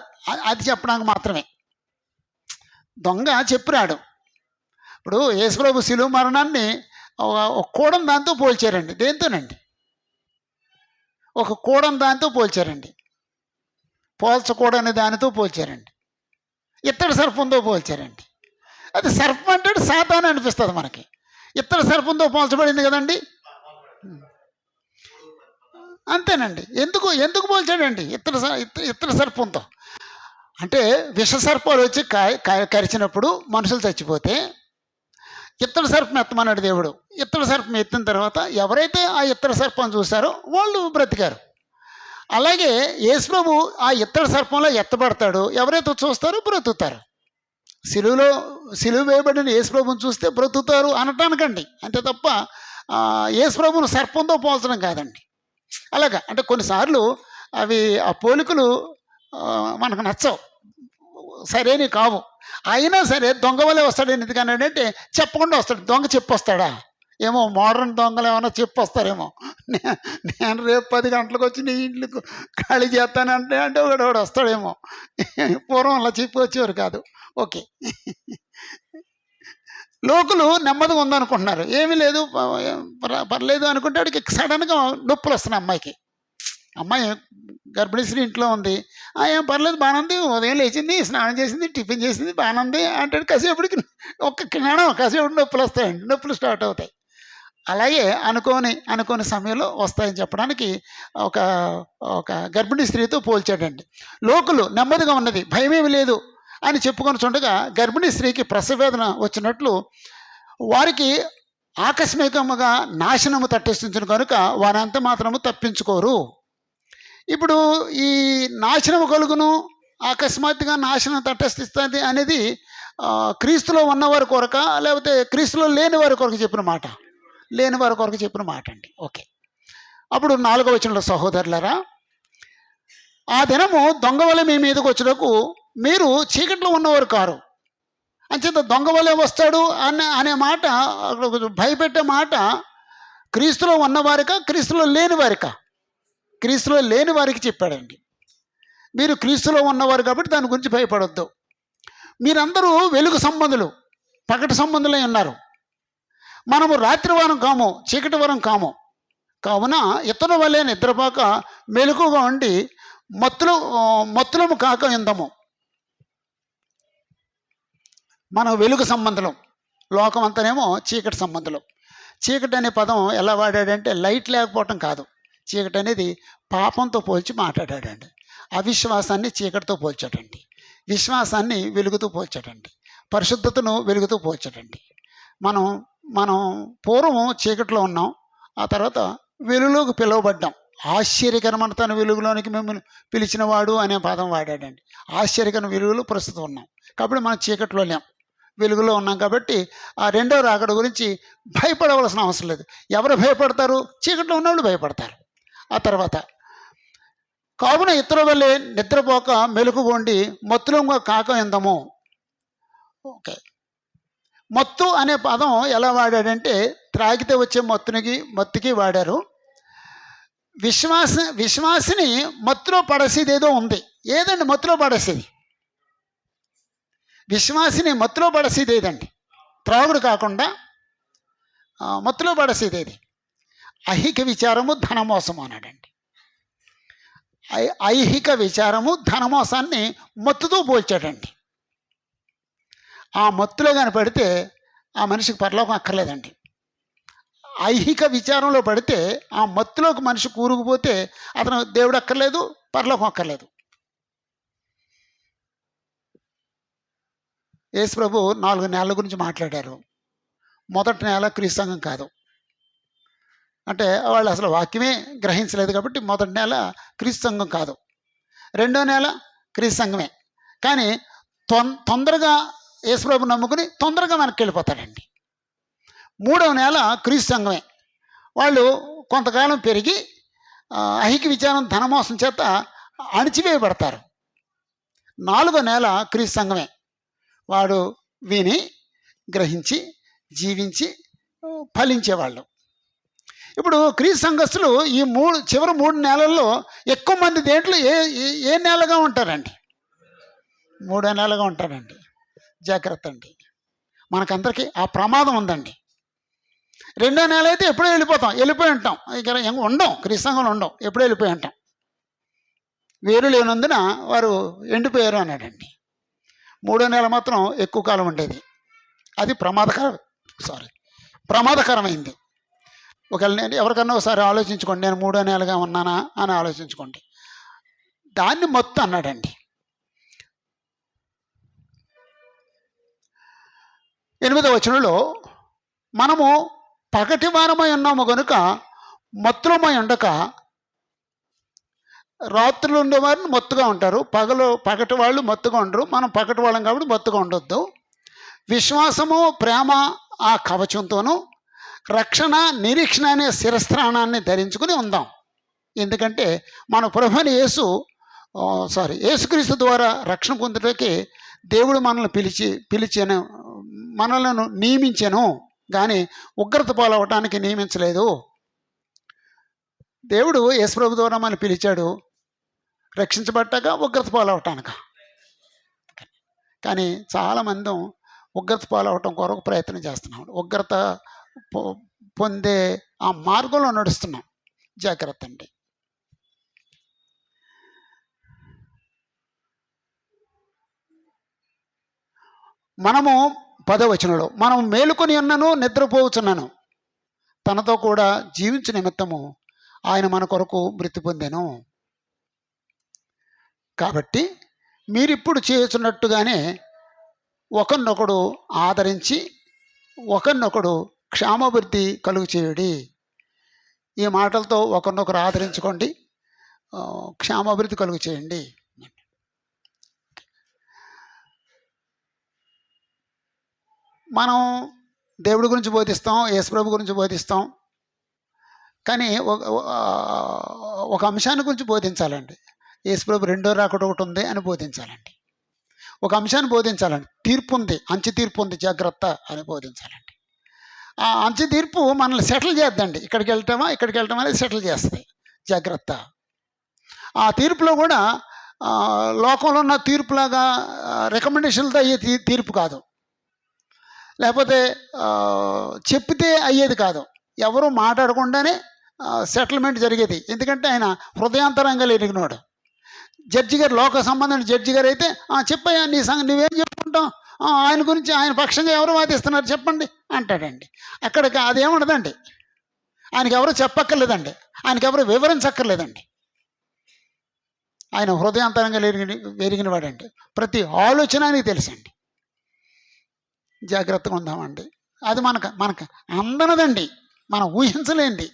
అది చెప్పడానికి మాత్రమే. దొంగ చెప్పిరాడు. ఇప్పుడు యేసుప్రభు శిలువ మరణాన్ని ఒక కూడం దాంతో పోల్చారండి. దేంతోనండి? ఒక కూడం దాంతో పోల్చారండి. పోల్చకూడని దానితో పోల్చారండి. ఇత్తడి సర్పంతో పోల్చారండి. అది సర్పం అంటే సాతాను అనిపిస్తుంది మనకి. ఇత్తడి సర్పంతో పోల్చబడింది కదండి. అంతేనండి. ఎందుకు పోల్చాడండి ఇత్తడి సర్పంతో? అంటే విష సర్పాలు వచ్చి కరిచినప్పుడు మనుషులు చచ్చిపోతే ఇత్తడి సర్పం ఎత్తమన్నాడు దేవుడు. ఇత్తడి సర్పం ఎత్తిన తర్వాత ఎవరైతే ఆ ఇత్తడి సర్పం చూస్తారో వాళ్ళు బ్రతికారు. అలాగే యేసుప్రభు ఆ ఇత్తడి సర్పంలో ఎత్తబడతాడు, ఎవరైతే చూస్తారో బ్రతుకుతారు. సిలువ వేయబడిన యేసుప్రభుని చూస్తే బ్రతుకుతారు అనటానికండి, అంతే తప్ప యేసుప్రభుని సర్పంతో పోల్చడం కాదండి. అలాగా అంటే కొన్నిసార్లు ఆ పోలికలు మనకు నచ్చవు, సరైనవి కావు. అయినా సరే దొంగ వల్లే వస్తాడు. ఎందుకన్నాడంటే చెప్పకుండా వస్తాడు. దొంగ చెప్పొస్తాడా ఏమో? మోడర్న్ దొంగలు ఏమైనా చెప్పొస్తారేమో. నేను రేపు 10 గంటలకు వచ్చి నీ ఇంట్లోకి ఖాళీ చేస్తానంటే ఒకడు వస్తాడేమో. పూర్వం అలా చెప్పి వచ్చేవారు కాదు. ఓకే. లోకులు నెమ్మదిగా ఉందనుకుంటున్నారు, ఏమీ లేదు పర్లేదు అనుకుంటే వాడికి సడన్గా నొప్పులు వస్తున్నాయి. అమ్మాయి గర్భిణీ స్త్రీ ఇంట్లో ఉంది, ఏం పర్లేదు బాగానే ఉంది, ఉదయం లేచింది, స్నానం చేసింది, టిఫిన్ చేసింది, బాగానే ఉంది అంటే కాసేపటికి కాసేపటి నొప్పులు వస్తాయండి, నొప్పులు స్టార్ట్ అవుతాయి. అలాగే అనుకోని సమయంలో వస్తాయని చెప్పడానికి ఒక గర్భిణీ స్త్రీతో పోల్చాడండి. లోకులు నెమ్మదిగా ఉన్నది, భయమేమి లేదు అని చెప్పుకొని చూడగా గర్భిణీ స్త్రీకి ప్రసవేదన వచ్చినట్లు వారికి ఆకస్మికంగా నాశనము తట్టేస్తుంది కనుక వారంత మాత్రము తప్పించుకోరు. ఇప్పుడు ఈ నాశనము కలుగును, అకస్మాత్తుగా నాశనం తటస్థిస్తుంది అనేది క్రీస్తులో ఉన్నవారి కొరక, లేకపోతే క్రీస్తులో లేని వారి కొరకు చెప్పిన మాట? లేని వారి కొరకు చెప్పిన మాట అండి. ఓకే. అప్పుడు 4వ వచనంలో, సహోదరులారా, ఆ దినము దొంగ వలె మీ మీదకి వచ్చినకు మీరు చీకట్లో ఉన్నవారు కారు. అంచేత దొంగ వలె వస్తాడు అనే మాట, భయపెట్టే మాట క్రీస్తులో ఉన్నవారికా క్రీస్తులో లేని వారికా? క్రీస్తులో లేని వారికి చెప్పాడండి. మీరు క్రీస్తులో ఉన్నవారు కాబట్టి దాని గురించి భయపడొద్దు. మీరందరూ వెలుగు సంబంధులు, పగటి సంబంధులై ఉన్నారు. మనము రాత్రి వారం కాము, చీకటి వారం కాము. కావున ఇతరుల వల్లే నిద్రపోక మెలకుగా ఉండి మత్తులము కాక ఇందము. మనం వెలుగు సంబంధులం, లోకం అంతానేమో చీకటి సంబంధులు. చీకటి అనే పదం ఎలా వాడాడంటే లైట్ లేకపోవటం కాదు, చీకటి అనేది పాపంతో పోల్చి మాట్లాడాడండి. అవిశ్వాసాన్ని చీకటితో పోల్చాడండి, విశ్వాసాన్ని వెలుగుతో పోల్చాడండి, పరిశుద్ధతను వెలుగుతో పోల్చాడండి. మనం మనం పూర్వం చీకటిలో ఉన్నాం, ఆ తర్వాత వెలుగులోకి పిలువబడ్డాం. ఆశ్చర్యకరమైన తన వెలుగులోనికి మిమ్మల్ని పిలిచినవాడు అనే పదం వాడాడండి. ఆశ్చర్యకరమైన వెలుగులో ప్రస్తుతం ఉన్నాం కాబట్టి మనం చీకట్లో లేం, వెలుగులో ఉన్నాం. కాబట్టి ఆ రెండో రాకడ గురించి భయపడవలసిన అవసరం లేదు. ఎవరు భయపడతారు? చీకట్లో ఉన్నవాళ్ళు భయపడతారు. ఆ తర్వాత కావున ఇతరు వల్లే నిద్రపోక మెలుకుగొండి మత్తులంగా కాక ఎందము. ఓకే, మత్తు అనే పదం ఎలా వాడాడంటే త్రాగితే వచ్చే మత్తుకి వాడారు. విశ్వాసిని మత్తులో పడేసేది ఏదో ఉంది. ఏదండి మత్తులో పడేసేది? విశ్వాసిని మత్తులో పడేసేది ఏదండి? త్రాగుడు కాకుండా మత్తులో పడేసేది ఏది? ఐహిక విచారము ధనమోసము అన్నాడండి. ఐహిక విచారము ధనమోసాన్ని మత్తుతో పోల్చాడండి. ఆ మత్తులో కానీ పడితే ఆ మనిషికి పరలోకం అక్కర్లేదండి. ఐహిక విచారంలో పడితే ఆ మత్తులోకి మనిషి కూరుకుపోతే అతను దేవుడు అక్కర్లేదు, పరలోకం అక్కర్లేదు. యేసు ప్రభు 4 నెలల గురించి మాట్లాడారు. మొదటి నెల క్రీస్తు సంఘం కాదు అంటే వాళ్ళు అసలు వాక్యమే గ్రహించలేదు కాబట్టి మొదటి నెల క్రీస్తు సంఘం కాదు, రెండో నెల క్రీస్తు సంఘమే. కానీ తొందరగా యేసు ప్రభు నమ్ముకుని తొందరగా మనకి వెళ్ళిపోతాడండి. మూడవ నెల క్రీస్తు సంఘమే. వాళ్ళు కొంతకాలం పెరిగి ఐహిక విచారం ధనమోసం చేత అణిచివేయబడతారు. 4వ నెల క్రీస్తు సంఘమే. వాడు విని గ్రహించి జీవించి ఫలించేవాళ్ళు. ఇప్పుడు క్రీస్తు సంఘస్థులు ఈ చివరి 3 నెలల్లో ఎక్కువ మంది దేంట్లో ఏ నెలగా ఉంటారండి? 3వ నెలగా ఉంటారండి. జాగ్రత్త అండి, మనకందరికీ ఆ ప్రమాదం ఉందండి. 2వ నెల అయితే ఎప్పుడో వెళ్ళిపోయి ఉంటాం, ఇక్కడ ఉండం, క్రీస్తు సంఘంలో ఉండం, ఎప్పుడో వెళ్ళిపోయి ఉంటాం. వేరు లేనందున వారు ఎండిపోయారు అన్నాడండి. 3వ నెల మాత్రం ఎక్కువ కాలం ఉండేది. అది ప్రమాదకరమైంది. ఒకవేళ నేను ఎవరికన్నా ఒకసారి ఆలోచించుకోండి, నేను 3వ నెలగా ఉన్నానా అని ఆలోచించుకోండి. దాన్ని మొత్తం అన్నాడండి. 8వ వచనంలో మనము పగటి వారమై ఉన్నాము కనుక మత్తులమై ఉండక, రాత్రులు ఉండేవారిని మత్తుగా ఉంటారు, పగటి వాళ్ళు మత్తుగా ఉండరు. మనం పగటి వాళ్ళం కాబట్టి మత్తుగా ఉండొద్దు. విశ్వాసము ప్రేమ ఆ కవచంతోనూ రక్షణ నిరీక్షణ అనే శిరస్త్రాణాన్ని ధరించుకుని ఉందాం. ఎందుకంటే మన ప్రభుని యేసుక్రీస్తు ద్వారా రక్షణ పొందుటకి దేవుడు మనల్ని పిలిచాను, మనలను నియమించాను, కానీ ఉగ్రత పాలవటానికి నియమించలేదు. దేవుడు యేసు ప్రభు ద్వారా మనల్ని పిలిచాడు రక్షించబడ్డాక ఉగ్రత పాలవటానిక. కానీ చాలామంది ఉగ్రత పాలవటం కొరకు ప్రయత్నం చేస్తున్నాం, ఉగ్రత పొందే ఆ మార్గంలో నడుస్తున్నాం. జాగ్రత్త అండి. మనము 10వ వచనంలో మనం మేలుకొని ఉన్నను నిద్రపోవచ్చున్నాను, తనతో కూడా జీవించు నిమిత్తము ఆయన మన కొరకు మృతి పొందెను. కాబట్టి మీరిప్పుడు చేస్తున్నట్టుగానే ఒకరినొకడు ఆదరించి ఒకరినొకడు క్షేమాభివృద్ధి కలుగు చేయుడి. ఈ మాటలతో ఒకరినొకరు ఆదరించుకోండి, క్షేమాభివృద్ధి కలుగు చేయండి. మనం దేవుడి గురించి బోధిస్తాం, యేసుప్రభు గురించి బోధిస్తాం, కానీ ఒక అంశాన్ని గురించి బోధించాలండి. యేసుప్రభు రెండో రాకడ ఒకటి ఉంది అని బోధించాలండి. ఒక అంశాన్ని బోధించాలండి. తీర్పు ఉంది, అంచె తీర్పు ఉంది, జాగ్రత్త అని బోధించాలండి. ఆ అంచె తీర్పు మనల్ని సెటిల్ చేద్దండి. ఇక్కడికి వెళ్ళటం అనేది సెటిల్ చేస్తుంది. జాగ్రత్త. ఆ తీర్పులో కూడా లోకంలో ఉన్న తీర్పులాగా రికమెండేషన్లతో అయ్యే తీర్పు కాదు, లేకపోతే చెప్తే అయ్యేది కాదు. ఎవరు మాట్లాడకుండానే సెటిల్మెంట్ జరిగేది. ఎందుకంటే ఆయన హృదయాంతరంగా ఎరిగినోడు. జడ్జి గారు, లోక సంబంధమైన జడ్జి గారు అయితే చెప్పయ్యా నీ సంగతి నువ్వేం చెప్పుకుంటావు, ఆయన గురించి ఆయన పక్షంగా ఎవరు వాదిస్తున్నారు చెప్పండి అంటాడండి. అక్కడికి అదేముండదండి, ఆయనకి ఎవరు చెప్పక్కర్లేదండి, ఆయనకి ఎవరు వివరించక్కర్లేదండి. ఆయన హృదయాంతరంగా వెరిగిన వాడండి. ప్రతి ఆలోచన ఆయనకి తెలుసండి. జాగ్రత్తగా ఉందామండి. అది మనకు అందనదండి, మనం ఊహించలేండి.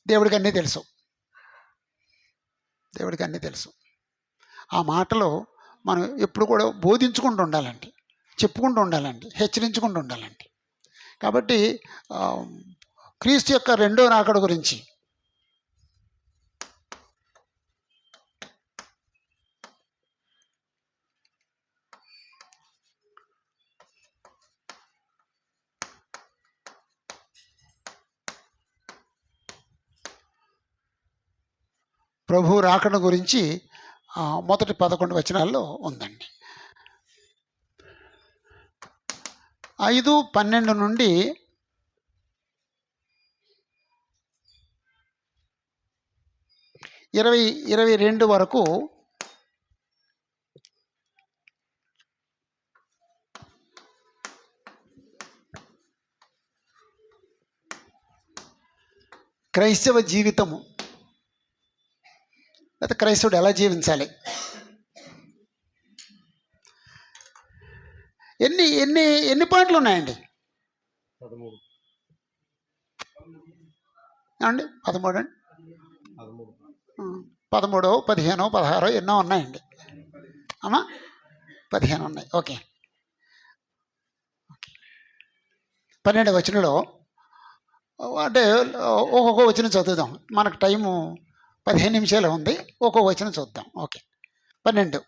దేవుడికి అన్నీ తెలుసు, దేవుడికి అన్నీ తెలుసు. ఆ మాటలు మనం ఎప్పుడు కూడా బోధించుకుంటూ ఉండాలండి, చెప్పుకుంటూ ఉండాలండి, హెచ్చరించుకుంటూ ఉండాలండి. కాబట్టి క్రీస్తు యొక్క రెండో రాకడ గురించి ప్రభు రాకడ గురించి మొదటి 11 వచనాల్లో ఉందండి. 5:12 నుండి 22 వరకు క్రైస్తవ జీవితము, లేకపోతే క్రైస్తవుడు ఎలా జీవించాలి, ఎన్ని ఎన్ని ఎన్ని పాయింట్లు ఉన్నాయండి? 13 అండి, 13 అండి, 13, 15, 16 ఎన్నో ఉన్నాయండి అమ్మా. 15 ఉన్నాయి. ఓకే. 12వ వచనంలో అంటే ఒక్కొక్క వచనం చదువుదాం, మనకు టైము 15 నిమిషాలు ఉంది. ఒక్కొక్క వచనం చూద్దాం. ఓకే. 12.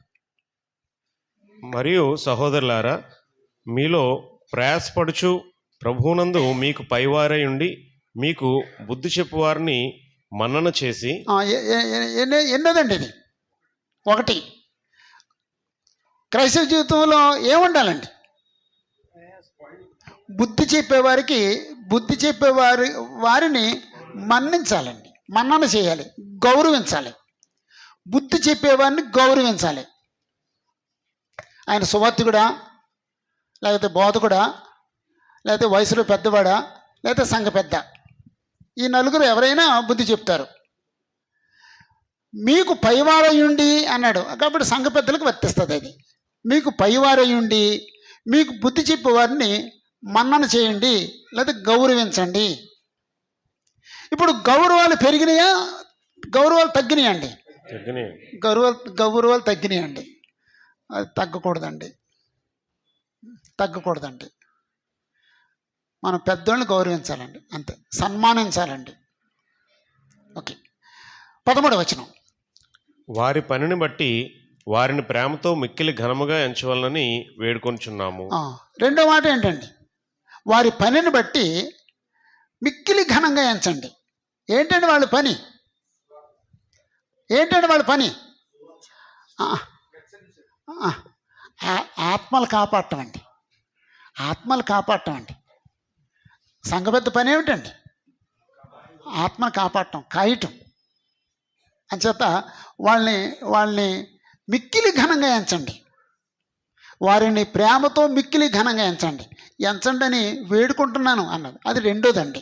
మరియు సహోదరులారా, మీలో ప్రయాసపడుచు ప్రభువునందు మీకు పైవారై ఉండి మీకు బుద్ధి చెప్పువారిని మన్నన చేసి. ఎన్నోదండి ఇది? 1. క్రైస్తవ జీవితంలో ఏముండాలండి? బుద్ధి వారిని మన్నించాలండి, మన్నన చేయాలి, గౌరవించాలి. బుద్ధి చెప్పేవారిని గౌరవించాలి. ఆయన సువార్తికుడా, లేకపోతే బోధకుడా, లేకపోతే వయసులో పెద్దవాడా, లేకపోతే సంఘ పెద్ద, ఈ నలుగురు ఎవరైనా బుద్ధి చెప్తారు. మీకు పైవారయుండి అన్నాడు కాబట్టి సంఘ పెద్దలకు వర్తిస్తుంది అది. మీకు పైవారయుండి మీకు బుద్ధి చెప్పేవారిని మన్నన చేయండి, లేదా గౌరవించండి. ఇప్పుడు గౌరవాలు పెరిగినాయా, గౌరవాలు తగ్గినాయండి? గౌరవాలు తగ్గినాయండి. అది తగ్గకూడదండి. మనం పెద్దోళ్ళని గౌరవించాలండి, అంతే, సన్మానించాలండి. ఓకే. 13వ వచనం. వారి పనిని బట్టి వారిని ప్రేమతో మిక్కిలి ఘనముగా ఎంచవలనని వేడుకొంచున్నాము. రెండో మాట ఏంటండి? వారి పనిని బట్టి మిక్కిలి ఘనంగా ఎంచండి. ఏంటండి వాళ్ళ పని? ఆత్మలు కాపాడటం అండి. సంఘ పెద్ద పని ఏమిటండి? ఆత్మను కాపాడటం, కాయటం. అంచేత వాళ్ళని మిక్కిలి ఘనంగా ఎంచండి. వారిని ప్రేమతో మిక్కిలి ఘనంగా ఎంచండి అని వేడుకుంటున్నాను అన్నది. అది రెండోదండి,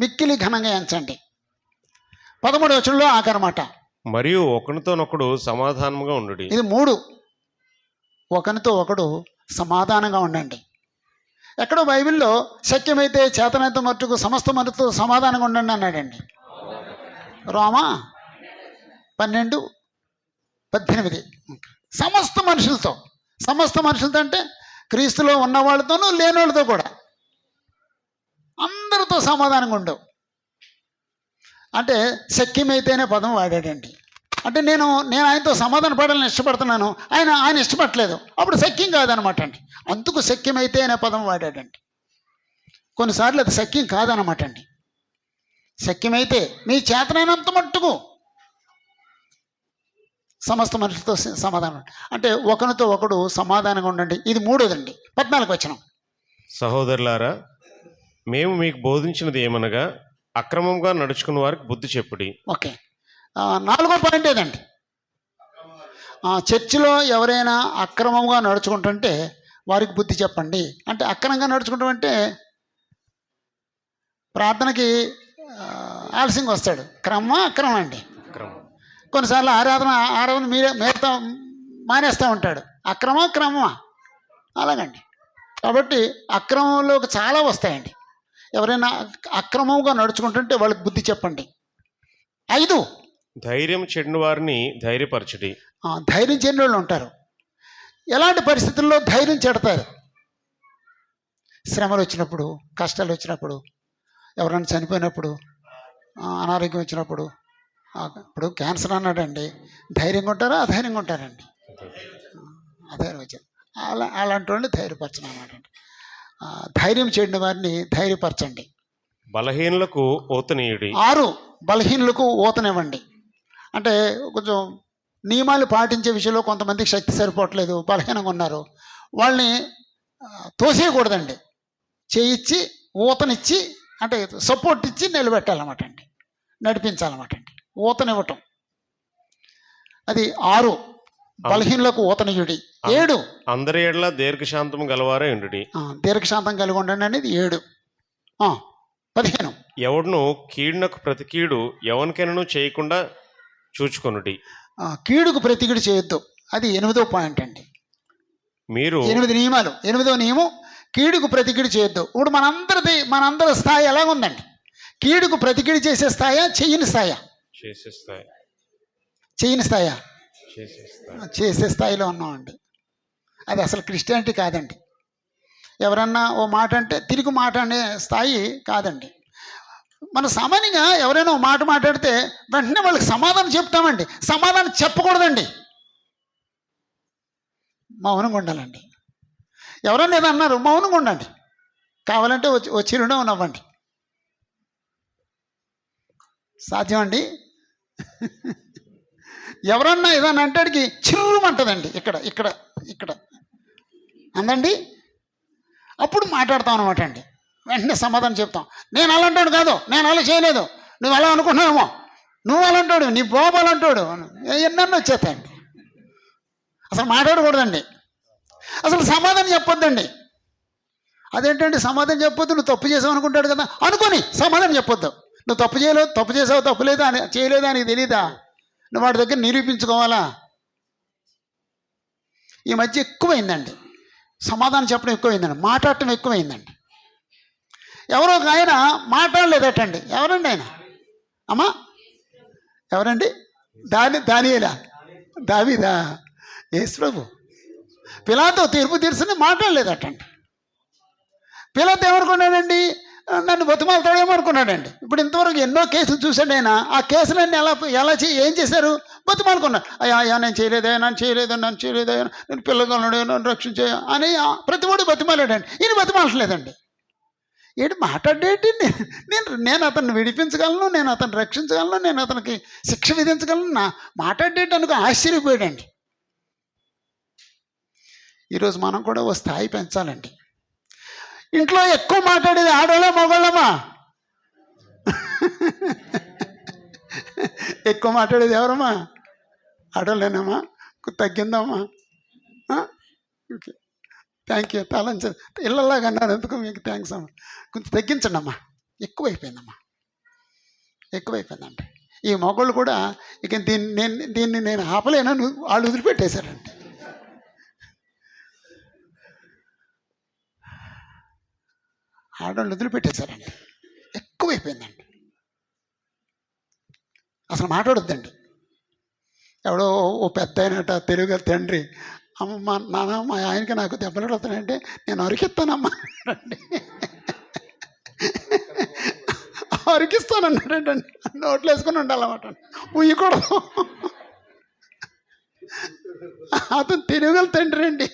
మిక్కిలి ఘనంగా ఎంచండి. 13వ వచనంలో ఆఖరమాట. మరియు ఒకరితోనొకడు సమాధానంగా ఉండు. ఇది 3. ఒకరితో ఒకడు సమాధానంగా ఉండండి. ఎక్కడో బైబిల్లో శక్యమైతే చేతనైతే మట్టుకు సమస్త మనుతో సమాధానంగా ఉండండి అన్నాడండి. రోమా 12:18. సమస్త మనుషులతో అంటే క్రీస్తులో ఉన్న వాళ్ళతోనూ లేని వాళ్ళతో కూడా అందరితో సమాధానంగా ఉండవు. అంటే శక్యమైతేనే పదం వాడాడండి. అంటే నేను ఆయనతో సమాధాన పడాలని ఇష్టపడుతున్నాను, ఆయన ఇష్టపడలేదు, అప్పుడు శక్యం కాదనమాట అండి. అందుకు శక్యమైతే అనే పదం వాడాడండి. కొన్నిసార్లు అది శక్యం కాదనమాట అండి. శక్యమైతే మీ చేతనైనంత మట్టుకు సమస్త మనుషులతో సమాధానం అంటే ఒకరితో ఒకడు సమాధానంగా ఉండండి. ఇది 3వదండి. 14వ వచనం. సహోదరులారా, మేము మీకు బోధించినది ఏమనగా అక్రమంగా నడుచుకున్న వారికి బుద్ధి చెప్పుడి. ఓకే. 4వ పాయింట్ ఏదండి? చర్చిలో ఎవరైనా అక్రమంగా నడుచుకుంటుంటే వారికి బుద్ధి చెప్పండి. అంటే అక్రమంగా నడుచుకుంటాం అంటే ప్రార్థనకి ఆలస్యంగా వస్తాడు, అక్రమం అండి. కొన్నిసార్లు ఆరాధన మేరుతా మానేస్తూ ఉంటాడు, క్రమమా అలాగండి. కాబట్టి అక్రమంలోకి చాలా వస్తాయండి. ఎవరైనా అక్రమంగా నడుచుకుంటుంటే వాళ్ళకి బుద్ధి చెప్పండి. 5, ధైర్యం చెడిన వారిని ధైర్యపరచడి. ధైర్యం చెడిన వాళ్ళు ఉంటారు. ఎలాంటి పరిస్థితుల్లో ధైర్యం చెడతారు? శ్రమలు వచ్చినప్పుడు, కష్టాలు వచ్చినప్పుడు, ఎవరైనా చనిపోయినప్పుడు, అనారోగ్యం వచ్చినప్పుడు. ఇప్పుడు క్యాన్సర్ అన్నాడండి, ధైర్యంగా ఉంటారా అధైర్యంగా ఉంటారండి? అధైర్యం వచ్చారు. అలాంటి వాళ్ళని ధైర్యపరచడం అన్నమాట. ధైర్యం చెడిన వారిని ధైర్యపరచండి. బలహీనులకు ఊతనీయుడి. 6, బలహీనులకు ఊతనివ్వండి. అంటే కొంచెం నియమాలు పాటించే విషయంలో కొంతమందికి శక్తి సరిపోవట్లేదు, బలహీనంగా ఉన్నారు, వాళ్ళని తోసేయకూడదండి. చేయిచ్చి ఊతనిచ్చి, అంటే సపోర్ట్ ఇచ్చి నిలబెట్టాలన్నమాట అండి, నడిపించాలన్నమాట అండి. ఊతనివ్వటం అది 6, బలహీనులకు ఊతనీయుడి. 7, అందరి ఎడల దీర్ఘశాంతము గలవారే ఉండుడి. దీర్ఘశాంతం కలిగి ఉండండి అనేది 7. 15, ఎవడును కీడునకు ప్రతి కీడు ఎవరికైనా చేయకుండా చూచుకొనుడి. కీడుకు ప్రతి కీడు చేయొద్దు, అది 8వ పాయింట్ అండి. మీరు 8 నియమాలు. 8వ నియమం, కీడుకు ప్రతి కీడు చేయొద్దు. ఇప్పుడు మనందరి స్థాయి ఎలాగుందండి? కీడుకు ప్రతి కీడు చేసే స్థాయా, చెయ్యని స్థాయా? చెయ్యని స్థాయా? చేసే స్థాయిలో ఉన్నామండి. అది అసలు క్రిస్టియానిటీ కాదండి. ఎవరన్నా ఓ మాట అంటే తిరిగి మాట అనే స్థాయి కాదండి. మన సామాన్యంగా ఎవరైనా ఓ మాట మాట్లాడితే వెంటనే వాళ్ళకి సమాధానం చెప్తామండి. సమాధానం చెప్పకూడదండి, మౌనంగా ఉండాలండి. ఎవరన్నా ఏదో అన్నారు, మౌనంగా ఉండండి. కావాలంటే వచ్చి నవ్వండి. సాధ్యమండి. ఎవరన్నా ఏదన్నా అంటాడికి చిర్రుమంటదండి, ఇక్కడ అందండి. అప్పుడు మాట్లాడతాం అనమాట అండి. వెంటనే సమాధానం చెప్తాం. నేను అలాంటాడు కాదు, నేను అలా చేయలేదు, నువ్వు అలా అనుకున్నావేమో, నువ్వు అలాంటాడు, నీ బాబు అలాంటాడు, ఎన్నెన్నో వచ్చేస్తాయండి. అసలు మాట్లాడకూడదండి, అసలు సమాధానం చెప్పొద్దండి. అదేంటంటే సమాధానం చెప్పొద్దు, నువ్వు తప్పు చేసావు అనుకుంటాడు కదా అనుకొని సమాధానం చెప్పొద్దు. నువ్వు తప్పు చేసావు, తప్పు లేదా అని చేయలేదా నీకు తెలీదా? నువ్వు వాడి దగ్గర నిరూపించుకోవాలా? ఈ మధ్య ఎక్కువైందండి, సమాధానం చెప్పడం ఎక్కువైందండి, మాట్లాడటం ఎక్కువైందండి. ఎవరో ఒక ఆయన మాట్లాడలేదటండి. ఎవరండి ఆయన? అమ్మా ఎవరండి? దానియేలా? దావీదా? యేసు ప్రభు పిలాతో తీర్పు తీర్చుని మాట్లాడలేదటండి. పిలాతో ఏమనుకున్నాడండి? నన్ను బతిమాలతాడేమో అనుకున్నాడండి. ఇప్పుడు ఇంతవరకు ఎన్నో కేసులు చూశాడు ఆయన. ఆ కేసులన్నీ ఏం చేశారు? బతిమాలుకున్నాడు. అయ్యా నేను చేయలేదయ్యా, నన్ను చేయలేదయ్యా, నేను పిల్లగాడు, నన్ను రక్షించే అని ప్రతి ఒడు బతిమాలాడండి. ఈయన బతిమాలట్లేదండి. ఏంటి మాట్లాడేటి? నేను అతన్ని విడిపించగలను, నేను అతన్ని రక్షించగలను, నేను అతనికి శిక్ష విధించగలను, మాట్లాడేటి అనుకో ఆశ్చర్యపోయాడండి. ఈరోజు మనం కూడా ఓ స్థాయి పెంచాలండి. ఇంట్లో ఎక్కువ మాట్లాడేది ఆడవాళ్ళ మగవాళ్ళమా? ఎక్కువ మాట్లాడేది ఎవరమ్మా? ఆడవాళ్ళేనమ్మా? తగ్గిందమ్మా? Okay, thank you. తాళంచ ఇళ్ళలాగా అన్నారు, ఎందుకు మీకు థ్యాంక్స్ అమ్మా. కొంచెం తగ్గించండి అమ్మా, ఎక్కువైపోయిందమ్మా, ఎక్కువైపోయిందండి. ఈ మగవాళ్ళు కూడా ఇక దీన్ని నేను ఆపలేనని వాళ్ళు వదిలిపెట్టేశారండి. ఆడవాళ్ళు వదిలిపెట్టేశారండి, ఎక్కువైపోయిందండి. అసలు మాట్లాడొద్దండి. ఎవడో ఓ పెద్ద అయినట్ట తెలుగు తండ్రి, అమ్మమ్మ నాన్న మా ఆయనకి నాకు దెబ్బలు పడుతున్నాయంటే నేను అరికిస్తానమ్మా అండి, అరికిస్తానన్నాడండి. నోట్లు వేసుకొని ఉండాలన్నమాట, ఉయ్యకూడదు. అతను తెలుగు తండ్రి అండి.